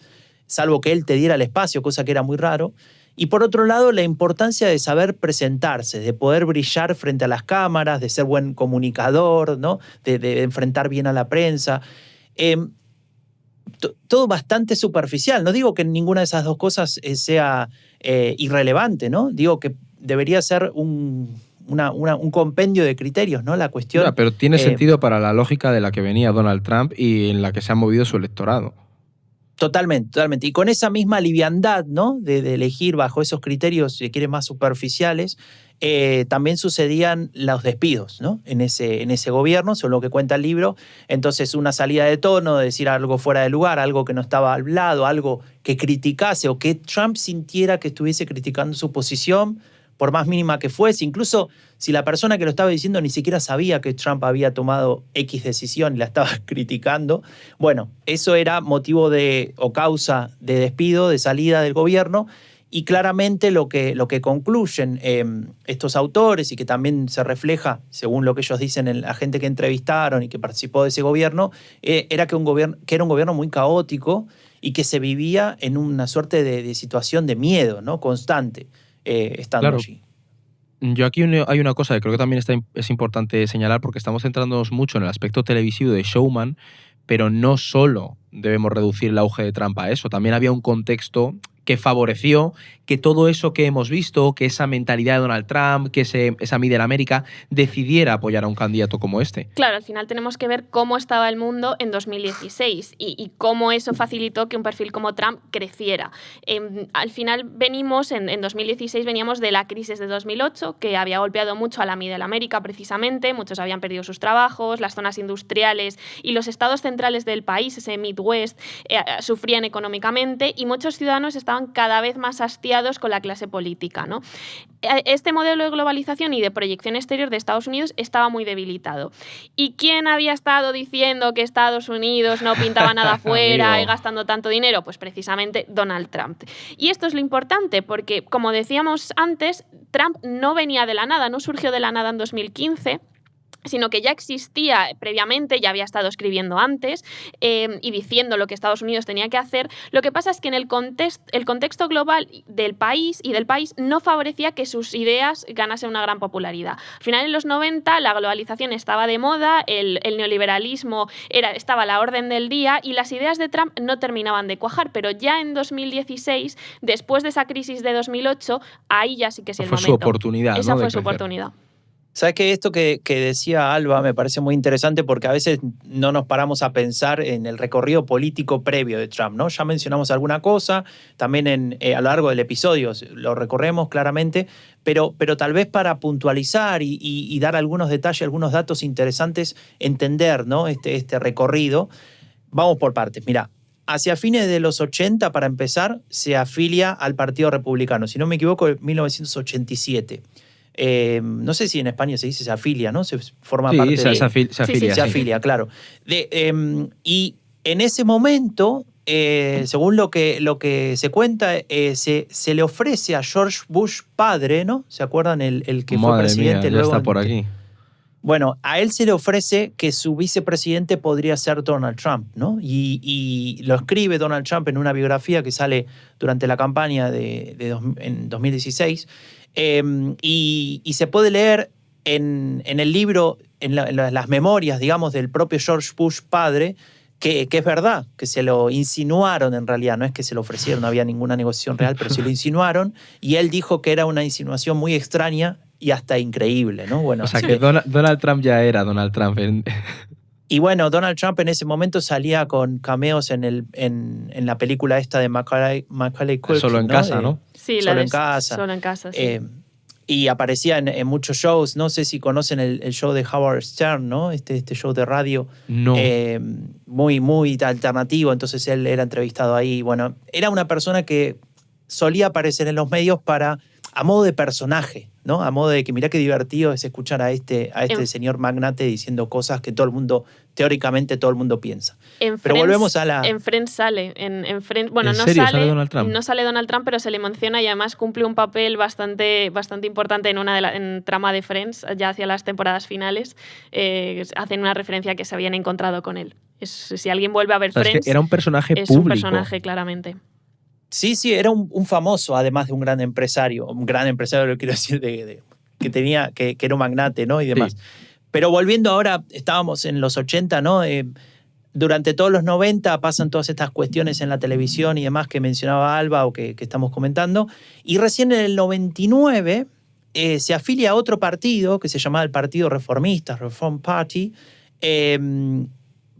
salvo que él te diera el espacio, cosa que era muy raro. Y por otro lado, la importancia de saber presentarse, de poder brillar frente a las cámaras, de ser buen comunicador, ¿no? de enfrentar bien a la prensa. Todo bastante superficial. No digo que ninguna de esas dos cosas sea irrelevante, ¿no? Digo que debería ser un compendio de criterios, ¿no? La cuestión. Claro, pero tiene sentido para la lógica de la que venía Donald Trump y en la que se ha movido su electorado. Totalmente, totalmente. Y con esa misma liviandad, ¿no? de elegir bajo esos criterios, si quieren, más superficiales, también sucedían los despidos, ¿no? en ese gobierno, según lo que cuenta el libro. Entonces, una salida de tono, de decir algo fuera de lugar, algo que no estaba hablado, algo que criticase o que Trump sintiera que estuviese criticando su posición, por más mínima que fuese, incluso si la persona que lo estaba diciendo ni siquiera sabía que Trump había tomado X decisión y la estaba criticando. Bueno, eso era motivo o causa de despido, de salida del gobierno, y claramente lo que concluyen estos autores y que también se refleja, según lo que ellos dicen, en la gente que entrevistaron y que participó de ese gobierno, era que era un gobierno muy caótico y que se vivía en una suerte de situación de miedo, ¿no? Constante. Estando allí. Yo aquí hay una cosa que creo que también es importante señalar, porque estamos centrándonos mucho en el aspecto televisivo de showman, pero no solo debemos reducir el auge de Trump a eso. También había un contexto que favoreció que todo eso que hemos visto, que esa mentalidad de Donald Trump, que esa Middle América, decidiera apoyar a un candidato como este. Claro, al final tenemos que ver cómo estaba el mundo en 2016 y cómo eso facilitó que un perfil como Trump creciera. Al final en 2016 veníamos de la crisis de 2008, que había golpeado mucho a la Middle América precisamente, muchos habían perdido sus trabajos, las zonas industriales y los estados centrales del país, ese Midwest, sufrían económicamente y muchos ciudadanos estaban cada vez más hastiados con la clase política, ¿no? Este modelo de globalización y de proyección exterior de Estados Unidos estaba muy debilitado. ¿Y quién había estado diciendo que Estados Unidos no pintaba nada afuera y gastando tanto dinero? Pues precisamente Donald Trump. Y esto es lo importante porque, como decíamos antes, Trump no venía de la nada, no surgió de la nada en 2015, sino que ya existía previamente, ya había estado escribiendo antes y diciendo lo que Estados Unidos tenía que hacer. Lo que pasa es que en el contexto global del país no favorecía que sus ideas ganasen una gran popularidad. Al final, en los 90, la globalización estaba de moda, el neoliberalismo estaba a la orden del día y las ideas de Trump no terminaban de cuajar, pero ya en 2016, después de esa crisis de 2008, ahí ya sí que es el momento. Fue su oportunidad, ¿no? Esa fue su oportunidad. ¿Sabes qué? Esto que decía Alba me parece muy interesante porque a veces no nos paramos a pensar en el recorrido político previo de Trump, ¿no? Ya mencionamos alguna cosa, también a lo largo del episodio lo recorremos claramente, pero tal vez para puntualizar y dar algunos detalles, algunos datos interesantes, entender, ¿no? este recorrido. Vamos por partes. Mira, hacia fines de los 80, para empezar, se afilia al Partido Republicano. Si no me equivoco, en 1987. No sé si en España se dice se afilia, ¿no? Se forma parte de... Se afilia, claro. Y en ese momento según lo que se cuenta, se le ofrece a George Bush padre, ¿no? ¿Se acuerdan? El que fue presidente. Mía, ya luego está por aquí. Bueno, a él se le ofrece que su vicepresidente podría ser Donald Trump, ¿no? Y lo escribe Donald Trump en una biografía que sale durante la campaña en 2016. Y se puede leer en el libro, en las memorias, digamos, del propio George Bush padre, que es verdad, que se lo insinuaron en realidad, no es que se lo ofrecieron, no había ninguna negociación real, pero se lo insinuaron, y él dijo que era una insinuación muy extraña y hasta increíble, ¿no? Bueno, o sea, que Donald Trump ya era Donald Trump. Y bueno, Donald Trump en ese momento salía con cameos en la película esta de Macaulay Culkin. Solo en casa, ¿no? Sí, Solo en casa. Solo en casa, sí. Y aparecía en muchos shows. No sé si conocen el show de Howard Stern, ¿no? Este show de radio. No. Muy, muy alternativo. Entonces él era entrevistado ahí. Bueno, era una persona que solía aparecer en los medios a modo de personaje, ¿no? A modo de que mirá qué divertido es escuchar a este señor magnate diciendo cosas que teóricamente todo el mundo piensa. Pero volvemos a la... En Friends sale. En Friends, bueno, ¿En no serio? sale Donald Trump? No sale Donald Trump, pero se le menciona y además cumple un papel bastante importante en trama de Friends, ya hacia las temporadas finales. Hacen una referencia que se habían encontrado con él. Si alguien vuelve a ver Friends... Es que era un personaje es público. Un personaje, claramente. Sí, era un famoso, además de un gran empresario. Un gran empresario, lo quiero decir, que era un magnate, ¿no? Y demás. Sí. Pero volviendo ahora, estábamos en los 80, ¿no? Durante todos los 90 pasan todas estas cuestiones en la televisión y demás que mencionaba Alba o que estamos comentando. Y recién en el 99 se afilia a otro partido que se llamaba el Partido Reformista, Reform Party,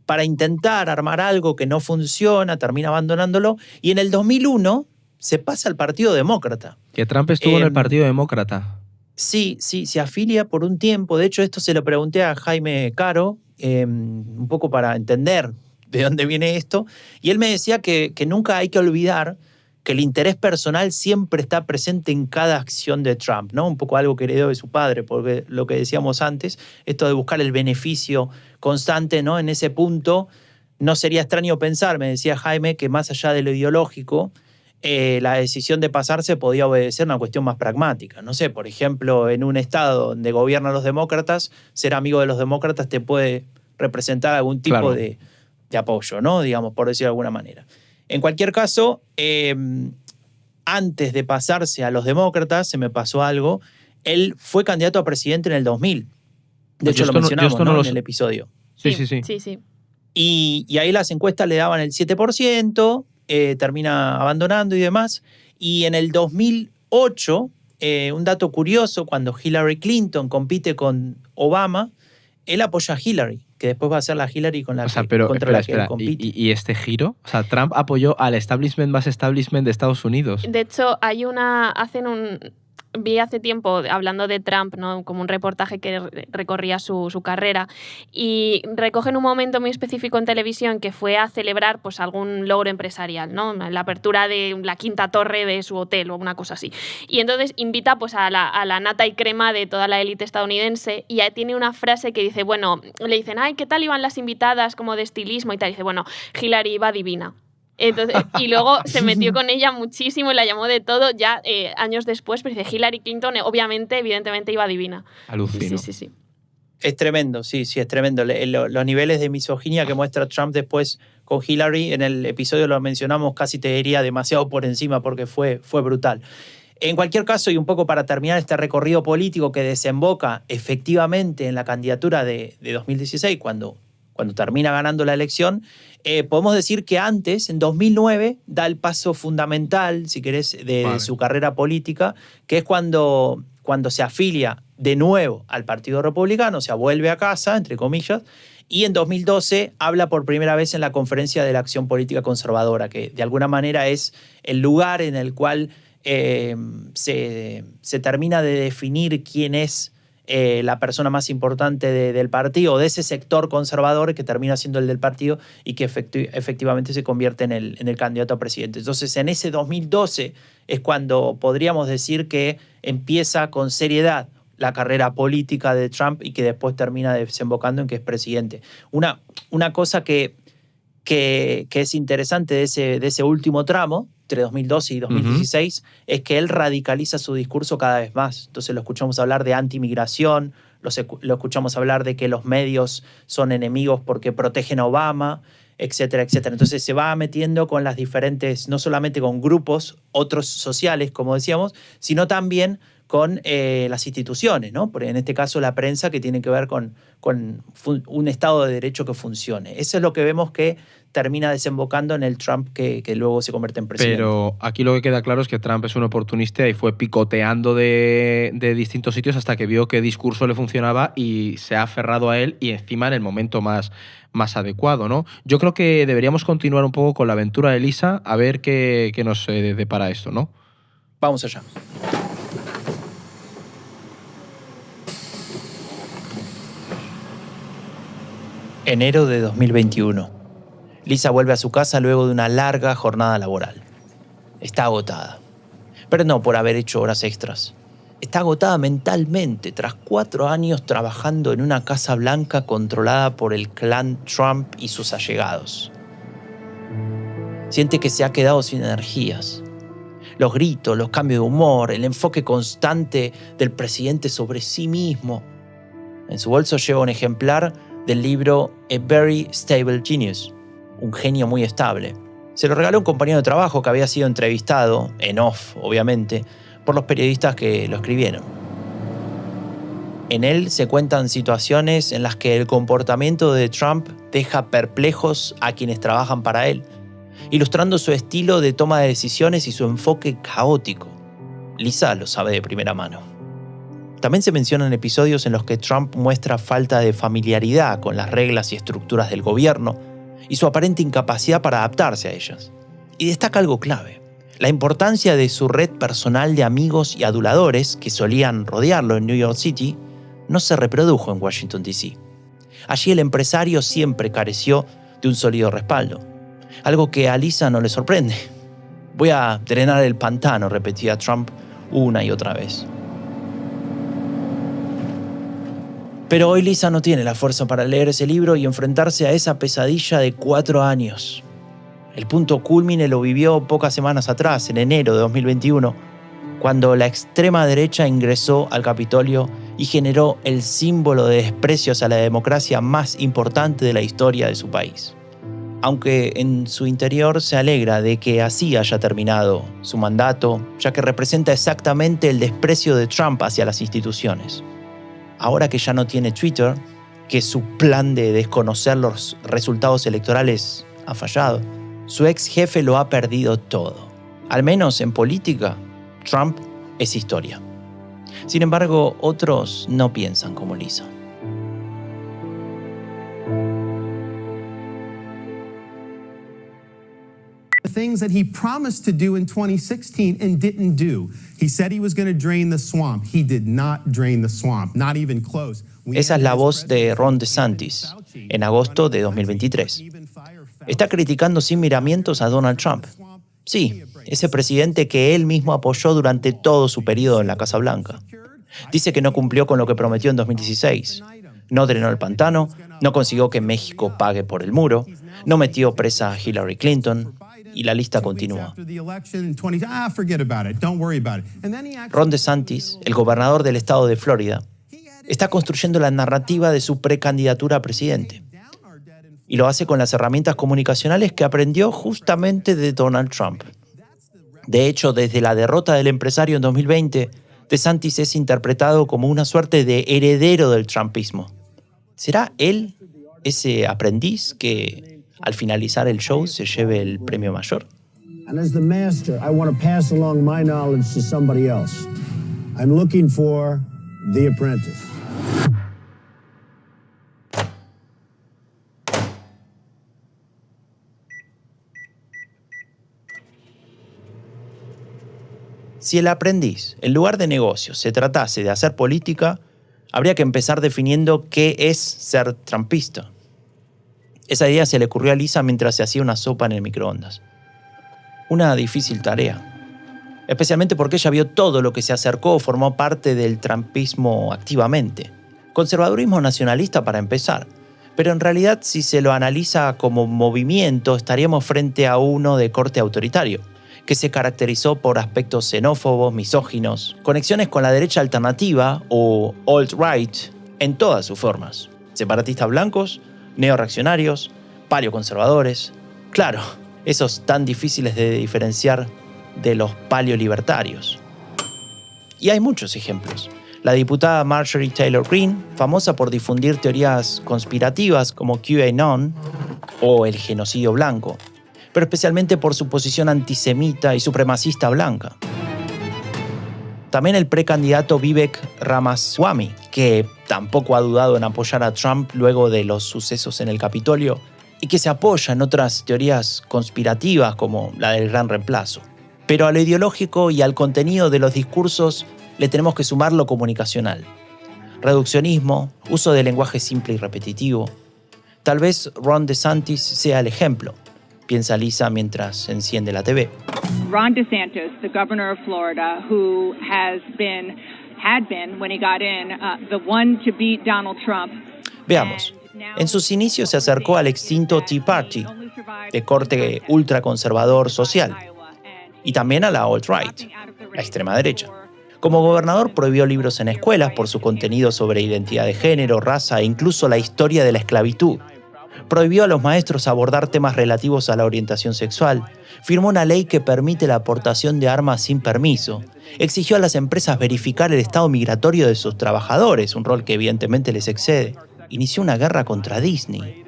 para intentar armar algo que no funciona, termina abandonándolo, y en el 2001 se pasa al Partido Demócrata. Que Trump estuvo en el Partido Demócrata. Sí, se afilia por un tiempo. De hecho, esto se lo pregunté a Jaime Caro, un poco para entender de dónde viene esto, y él me decía que nunca hay que olvidar que el interés personal siempre está presente en cada acción de Trump, ¿no? Un poco algo que heredó de su padre, porque lo que decíamos antes, esto de buscar el beneficio constante, ¿no? En ese punto no sería extraño pensar, me decía Jaime, que más allá de lo ideológico, la decisión de pasarse podía obedecer a una cuestión más pragmática. No sé, por ejemplo, en un estado donde gobiernan los demócratas, ser amigo de los demócratas te puede representar algún tipo de apoyo, ¿no? Digamos, por decirlo de alguna manera. En cualquier caso, antes de pasarse a los demócratas, se me pasó algo. Él fue candidato a presidente en el 2000. De hecho, lo mencionamos en el episodio. Sí. Y ahí las encuestas le daban el 7%, termina abandonando y demás. Y en el 2008, un dato curioso, cuando Hillary Clinton compite con Obama, él apoya a Hillary, que después va a ser la Hillary contra la que él compite. ¿Y este giro? O sea, Trump apoyó al establishment más establishment de Estados Unidos. De hecho, vi hace tiempo, hablando de Trump, ¿no? Como un reportaje que recorría su carrera, y recogen un momento muy específico en televisión que fue a celebrar pues, algún logro empresarial, ¿no? La apertura de la quinta torre de su hotel o una cosa así. Y entonces invita pues, a la nata y crema de toda la élite estadounidense, y ahí tiene una frase que dice, bueno, le dicen, ay, ¿qué tal iban las invitadas como de estilismo y tal? Y dice, bueno, Hillary iba divina. Entonces, y luego se metió con ella muchísimo y la llamó de todo ya años después, pero dice Hillary Clinton evidentemente iba divina. Alucino. Sí. Es tremendo, sí, es tremendo. Los niveles de misoginia que muestra Trump después con Hillary, en el episodio lo mencionamos, casi te diría demasiado por encima porque fue brutal. En cualquier caso, y un poco para terminar este recorrido político que desemboca efectivamente en la candidatura de 2016, cuando termina ganando la elección, podemos decir que antes, en 2009, da el paso fundamental, si querés, de su carrera política, que es cuando se afilia de nuevo al Partido Republicano, o sea, vuelve a casa, entre comillas, y en 2012 habla por primera vez en la Conferencia de la Acción Política Conservadora, que de alguna manera es el lugar en el cual se termina de definir quién es la persona más importante del partido, o de ese sector conservador que termina siendo el del partido y que efectivamente se convierte en el candidato a presidente. Entonces, en ese 2012 es cuando podríamos decir que empieza con seriedad la carrera política de Trump y que después termina desembocando en que es presidente. Una cosa que que es interesante de ese último tramo, entre 2012 y 2016, es que él radicaliza su discurso cada vez más. Entonces lo escuchamos hablar de anti-migración, lo escuchamos hablar de que los medios son enemigos porque protegen a Obama, etcétera, etcétera. Entonces se va metiendo con las diferentes, no solamente con grupos, otros sociales, como decíamos, sino también con las instituciones, ¿no? Porque en este caso la prensa, que tiene que ver con un Estado de Derecho que funcione. Eso es lo que vemos que termina desembocando en el Trump que luego se convierte en presidente. Pero aquí lo que queda claro es que Trump es un oportunista y fue picoteando de distintos sitios hasta que vio qué discurso le funcionaba y se ha aferrado a él, y encima en el momento más adecuado, ¿no? Yo creo que deberíamos continuar un poco con la aventura de Lisa, a ver qué nos depara esto, ¿no? Vamos allá. Enero de 2021. Lisa vuelve a su casa luego de una larga jornada laboral. Está agotada. Pero no por haber hecho horas extras. Está agotada mentalmente tras 4 años trabajando en una Casa Blanca controlada por el clan Trump y sus allegados. Siente que se ha quedado sin energías. Los gritos, los cambios de humor, el enfoque constante del presidente sobre sí mismo. En su bolso lleva un ejemplar del libro A Very Stable Genius, un genio muy estable. Se lo regaló un compañero de trabajo que había sido entrevistado, en off, obviamente, por los periodistas que lo escribieron. En él se cuentan situaciones en las que el comportamiento de Trump deja perplejos a quienes trabajan para él, ilustrando su estilo de toma de decisiones y su enfoque caótico. Lisa lo sabe de primera mano. También se mencionan episodios en los que Trump muestra falta de familiaridad con las reglas y estructuras del gobierno y su aparente incapacidad para adaptarse a ellas. Y destaca algo clave: la importancia de su red personal de amigos y aduladores que solían rodearlo en New York City no se reprodujo en Washington, D.C. Allí el empresario siempre careció de un sólido respaldo, algo que a Lisa no le sorprende. Voy a drenar el pantano, repetía Trump una y otra vez. Pero hoy Lisa no tiene la fuerza para leer ese libro y enfrentarse a esa pesadilla de 4 años. El punto cúlmine lo vivió pocas semanas atrás, en enero de 2021, cuando la extrema derecha ingresó al Capitolio y generó el símbolo de desprecio hacia la democracia más importante de la historia de su país. Aunque en su interior se alegra de que así haya terminado su mandato, ya que representa exactamente el desprecio de Trump hacia las instituciones. Ahora que ya no tiene Twitter, que su plan de desconocer los resultados electorales ha fallado, su ex jefe lo ha perdido todo. Al menos en política, Trump es historia. Sin embargo, otros no piensan como Lisa. Things that he promised to do in 2016 and didn't do. He said he was going to drain the swamp. He did not drain the swamp, not even close. Esa es la voz de Ron DeSantis, en agosto de 2023. Está criticando sin miramientos a Donald Trump. Sí, ese presidente que él mismo apoyó durante todo su periodo en la Casa Blanca. Dice que no cumplió con lo que prometió en 2016. No drenó el pantano, no consiguió que México pague por el muro, no metió presa a Hillary Clinton, y la lista continúa. Ron DeSantis, el gobernador del estado de Florida, está construyendo la narrativa de su precandidatura a presidente. Y lo hace con las herramientas comunicacionales que aprendió justamente de Donald Trump. De hecho, desde la derrota del empresario en 2020, DeSantis es interpretado como una suerte de heredero del trumpismo. ¿Será él ese aprendiz que al finalizar el show se lleve el premio mayor? And as the master, I want to pass along my knowledge to somebody else. I'm looking for the apprentice. Si el aprendiz, en lugar de negocios, se tratase de hacer política, habría que empezar definiendo qué es ser trumpista. Esa idea se le ocurrió a Lisa mientras se hacía una sopa en el microondas. Una difícil tarea, especialmente porque ella vio todo lo que se acercó o formó parte del trumpismo activamente. Conservadurismo nacionalista para empezar, Pero en realidad, si se lo analiza como movimiento, estaríamos frente a uno de corte autoritario, que se caracterizó por aspectos xenófobos, misóginos, conexiones con la derecha alternativa o alt-right en todas sus formas. Separatistas blancos, neoreaccionarios, paleoconservadores. Claro, esos tan difíciles de diferenciar de los paleolibertarios. Y hay muchos ejemplos. La diputada Marjorie Taylor Greene, famosa por difundir teorías conspirativas como QAnon o el genocidio blanco, pero especialmente por su posición antisemita y supremacista blanca. También el precandidato Vivek Ramaswamy, que tampoco ha dudado en apoyar a Trump luego de los sucesos en el Capitolio y que se apoya en otras teorías conspirativas como la del Gran Reemplazo. Pero a lo ideológico y al contenido de los discursos le tenemos que sumar lo comunicacional. Reduccionismo, uso de lenguaje simple y repetitivo. Tal vez Ron DeSantis sea el ejemplo, piensa Lisa mientras enciende la TV. Ron DeSantis, the governor of Florida, who had been, when he got in, the one to beat Donald Trump. Veamos. En sus inicios se acercó al extinto Tea Party, de corte ultraconservador social, y también a la alt-right, la extrema derecha. Como gobernador prohibió libros en escuelas por su contenido sobre identidad de género, raza e incluso la historia de la esclavitud. Prohibió a los maestros abordar temas relativos a la orientación sexual. Firmó una ley que permite la aportación de armas sin permiso. Exigió a las empresas verificar el estado migratorio de sus trabajadores, un rol que evidentemente les excede. Inició una guerra contra Disney.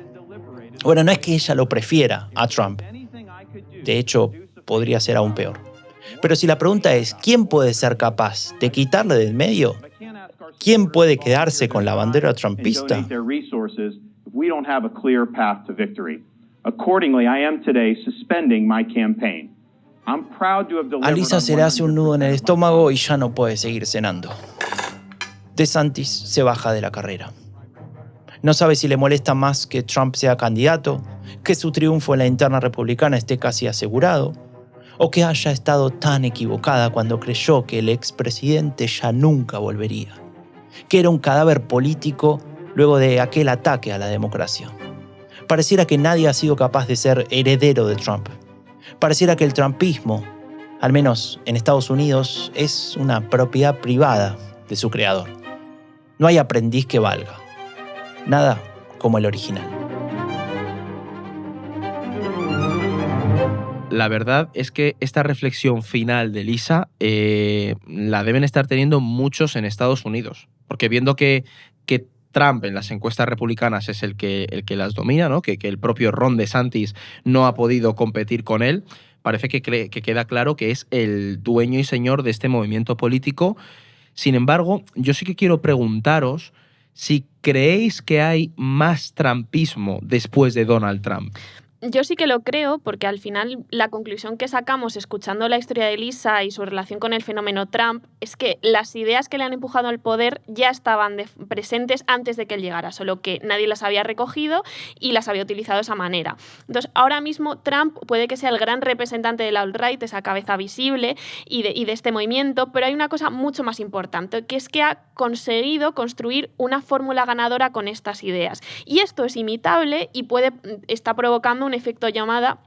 Bueno, no es que ella lo prefiera a Trump. De hecho, podría ser aún peor. Pero si la pregunta es, ¿quién puede ser capaz de quitarle del medio? ¿Quién puede quedarse con la bandera trumpista? We don't have a clear path to victory. Accordingly, I am today suspending my campaign. I'm proud to have delivered. A Lisa se le hace un nudo en el estómago y ya no puede seguir cenando. DeSantis se baja de la carrera. No sabe si le molesta más que Trump sea candidato, que su triunfo en la interna republicana esté casi asegurado, o que haya estado tan equivocada cuando creyó que el expresidente ya nunca volvería, que era un cadáver político luego de aquel ataque a la democracia. Pareciera que nadie ha sido capaz de ser heredero de Trump. Pareciera que el trumpismo, al menos en Estados Unidos, es una propiedad privada de su creador. No hay aprendiz que valga. Nada como el original. La verdad es que esta reflexión final de Lisa la deben estar teniendo muchos en Estados Unidos. Porque viendo que Trump en las encuestas republicanas es el que las domina, ¿no? Que el propio Ron DeSantis no ha podido competir con él, parece que queda claro que es el dueño y señor de este movimiento político. Sin embargo, yo sí que quiero preguntaros si creéis que hay más trumpismo después de Donald Trump. Yo sí que lo creo, porque al final la conclusión que sacamos escuchando la historia de Lisa y su relación con el fenómeno Trump es que las ideas que le han empujado al poder ya estaban presentes antes de que él llegara, solo que nadie las había recogido y las había utilizado de esa manera. Entonces, ahora mismo Trump puede que sea el gran representante de la alt-right, esa cabeza visible y de este movimiento, pero hay una cosa mucho más importante, que es que ha conseguido construir una fórmula ganadora con estas ideas. Y esto es imitable y está provocando un efecto llamada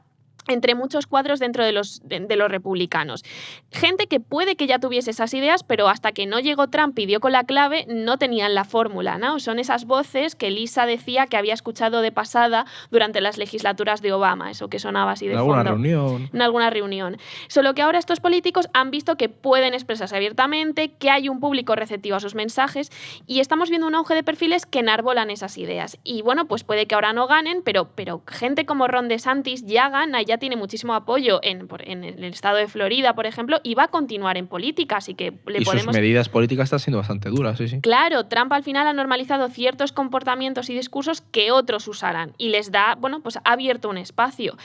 entre muchos cuadros dentro de los republicanos. Gente que puede que ya tuviese esas ideas, pero hasta que no llegó Trump y dio con la clave, no tenían la fórmula, ¿no? Son esas voces que Lisa decía que había escuchado de pasada durante las legislaturas de Obama, eso que sonaba así de fondo. En alguna reunión. Solo que ahora estos políticos han visto que pueden expresarse abiertamente, que hay un público receptivo a sus mensajes y estamos viendo un auge de perfiles que enarbolan esas ideas. Y bueno, pues puede que ahora no ganen, pero gente como Ron DeSantis ya gana, ya tiene muchísimo apoyo en el estado de Florida, por ejemplo, y va a continuar en política, así que sus medidas políticas están siendo bastante duras, sí. Claro, Trump al final ha normalizado ciertos comportamientos y discursos que otros usarán y les da, pues ha abierto un espacio.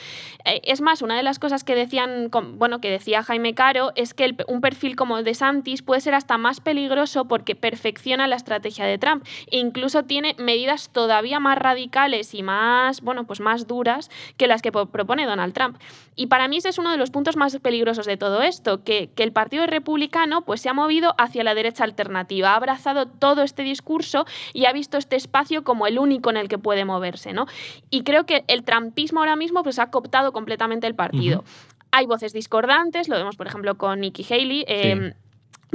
Es más, una de las cosas que decía Jaime Caro es que un perfil como DeSantis puede ser hasta más peligroso porque perfecciona la estrategia de Trump e incluso tiene medidas todavía más radicales y más, más duras que las que propone Donald Trump. Trump. Y para mí ese es uno de los puntos más peligrosos de todo esto, que el Partido Republicano pues, se ha movido hacia la derecha alternativa, ha abrazado todo este discurso y ha visto este espacio como el único en el que puede moverse, ¿no? Y creo que el trumpismo ahora mismo pues, ha cooptado completamente el partido. Hay voces discordantes, lo vemos por ejemplo con Nikki Haley,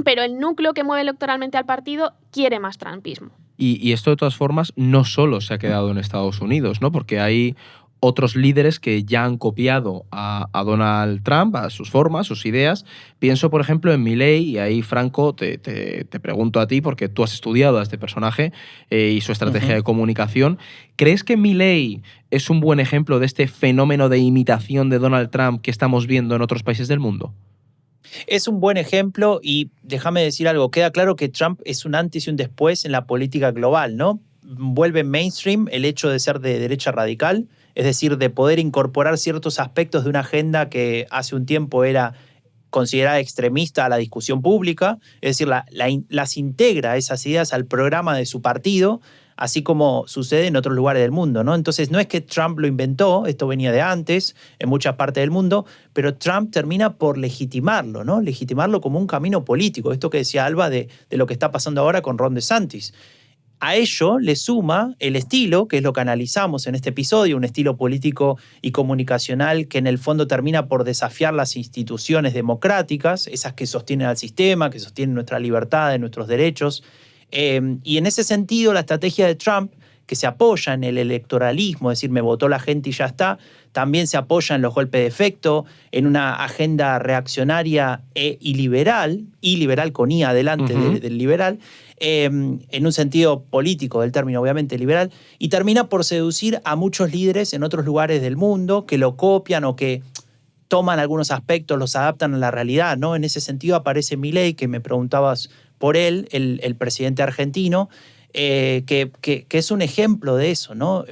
pero el núcleo que mueve electoralmente al partido quiere más trumpismo. Y esto de todas formas no solo se ha quedado en Estados Unidos, ¿no? Porque hay otros líderes que ya han copiado a Donald Trump, a sus formas, sus ideas. Pienso, por ejemplo, en Milei, y ahí, Franco, te pregunto a ti, porque tú has estudiado a este personaje y su estrategia de comunicación. ¿Crees que Milei es un buen ejemplo de este fenómeno de imitación de Donald Trump que estamos viendo en otros países del mundo? Es un buen ejemplo y déjame decir algo, queda claro que Trump es un antes y un después en la política global, ¿no? Vuelve mainstream el hecho de ser de derecha radical, es decir, de poder incorporar ciertos aspectos de una agenda que hace un tiempo era considerada extremista a la discusión pública, es decir, las integra esas ideas al programa de su partido, así como sucede en otros lugares del mundo, ¿no? Entonces, no es que Trump lo inventó, esto venía de antes, en muchas partes del mundo, pero Trump termina por legitimarlo, ¿no? Legitimarlo como un camino político, esto que decía Alba de lo que está pasando ahora con Ron DeSantis. A ello le suma el estilo, que es lo que analizamos en este episodio, un estilo político y comunicacional que en el fondo termina por desafiar las instituciones democráticas, esas que sostienen al sistema, que sostienen nuestra libertad, nuestros derechos. Y en ese sentido, la estrategia de Trump, que se apoya en el electoralismo, es decir, me votó la gente y ya está, también se apoya en los golpes de efecto, en una agenda reaccionaria y liberal con I adelante del liberal, en un sentido político del término, obviamente, liberal, y termina por seducir a muchos líderes en otros lugares del mundo que lo copian o que toman algunos aspectos, los adaptan a la realidad, ¿no? En ese sentido aparece Milei, que me preguntabas por él, el presidente argentino, que es un ejemplo de eso, ¿no?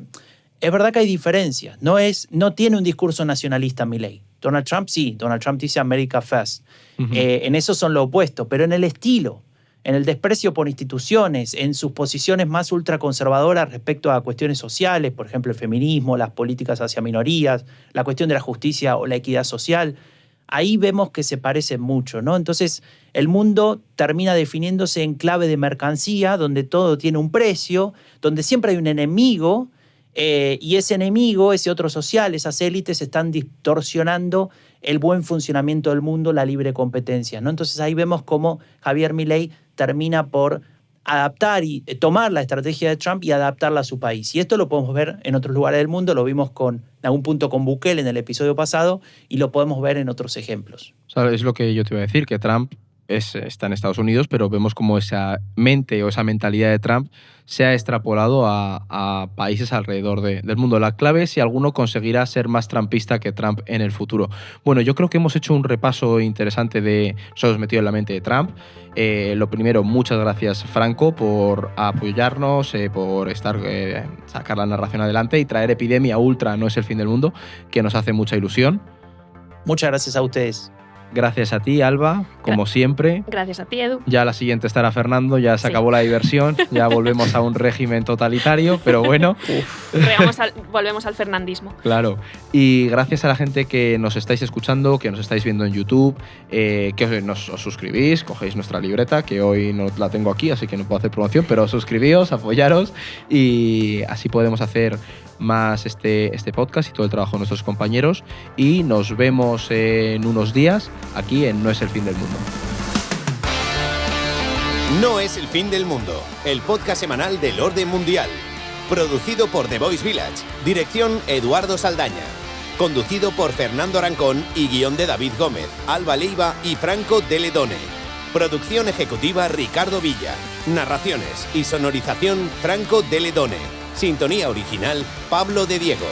Es verdad que hay diferencias. No tiene un discurso nacionalista Milei. Donald Trump sí. Donald Trump dice America First. En eso son lo opuesto. Pero en el estilo, en el desprecio por instituciones, en sus posiciones más ultraconservadoras respecto a cuestiones sociales, por ejemplo, el feminismo, las políticas hacia minorías, la cuestión de la justicia o la equidad social, ahí vemos que se parecen mucho, ¿no? Entonces, el mundo termina definiéndose en clave de mercancía, donde todo tiene un precio, donde siempre hay un enemigo, y ese enemigo, ese otro social, esas élites están distorsionando el buen funcionamiento del mundo, la libre competencia, ¿no? Entonces ahí vemos cómo Javier Milei termina por adaptar y tomar la estrategia de Trump y adaptarla a su país. Y esto lo podemos ver en otros lugares del mundo, lo vimos en algún punto con Bukele en el episodio pasado y lo podemos ver en otros ejemplos. O sea, es lo que yo te iba a decir, que Trump está en Estados Unidos, pero vemos como esa mente o esa mentalidad de Trump se ha extrapolado a países alrededor del mundo. La clave es si alguno conseguirá ser más trumpista que Trump en el futuro. Bueno, yo creo que hemos hecho un repaso interesante de nos hemos metido en la mente de Trump. Lo primero, muchas gracias, Franco, por apoyarnos, por sacar la narración adelante y traer Epidemia Ultra no es el fin del mundo, que nos hace mucha ilusión. Muchas gracias a ustedes. Gracias a ti, Alba, como siempre. Gracias a ti, Edu. Ya la siguiente estará Fernando, ya se acabó la diversión, ya volvemos a un régimen totalitario, pero bueno. Volvemos al fernandismo. Claro. Y gracias a la gente que nos estáis escuchando, que nos estáis viendo en YouTube, que os suscribís, cogéis nuestra libreta, que hoy no la tengo aquí, así que no puedo hacer promoción, pero suscribíos, apoyaros y así podemos hacer más este podcast y todo el trabajo de nuestros compañeros y nos vemos en unos días aquí en No es el fin del mundo. No es el fin del mundo, el podcast semanal del orden mundial. Producido por The Voice Village, dirección Eduardo Saldaña. Conducido por Fernando Arancón y guión de David Gómez, Alba Leiva y Franco de Ledone. Producción ejecutiva Ricardo Villa. Narraciones y sonorización Franco de Ledone. Sintonía original Pablo de Diego.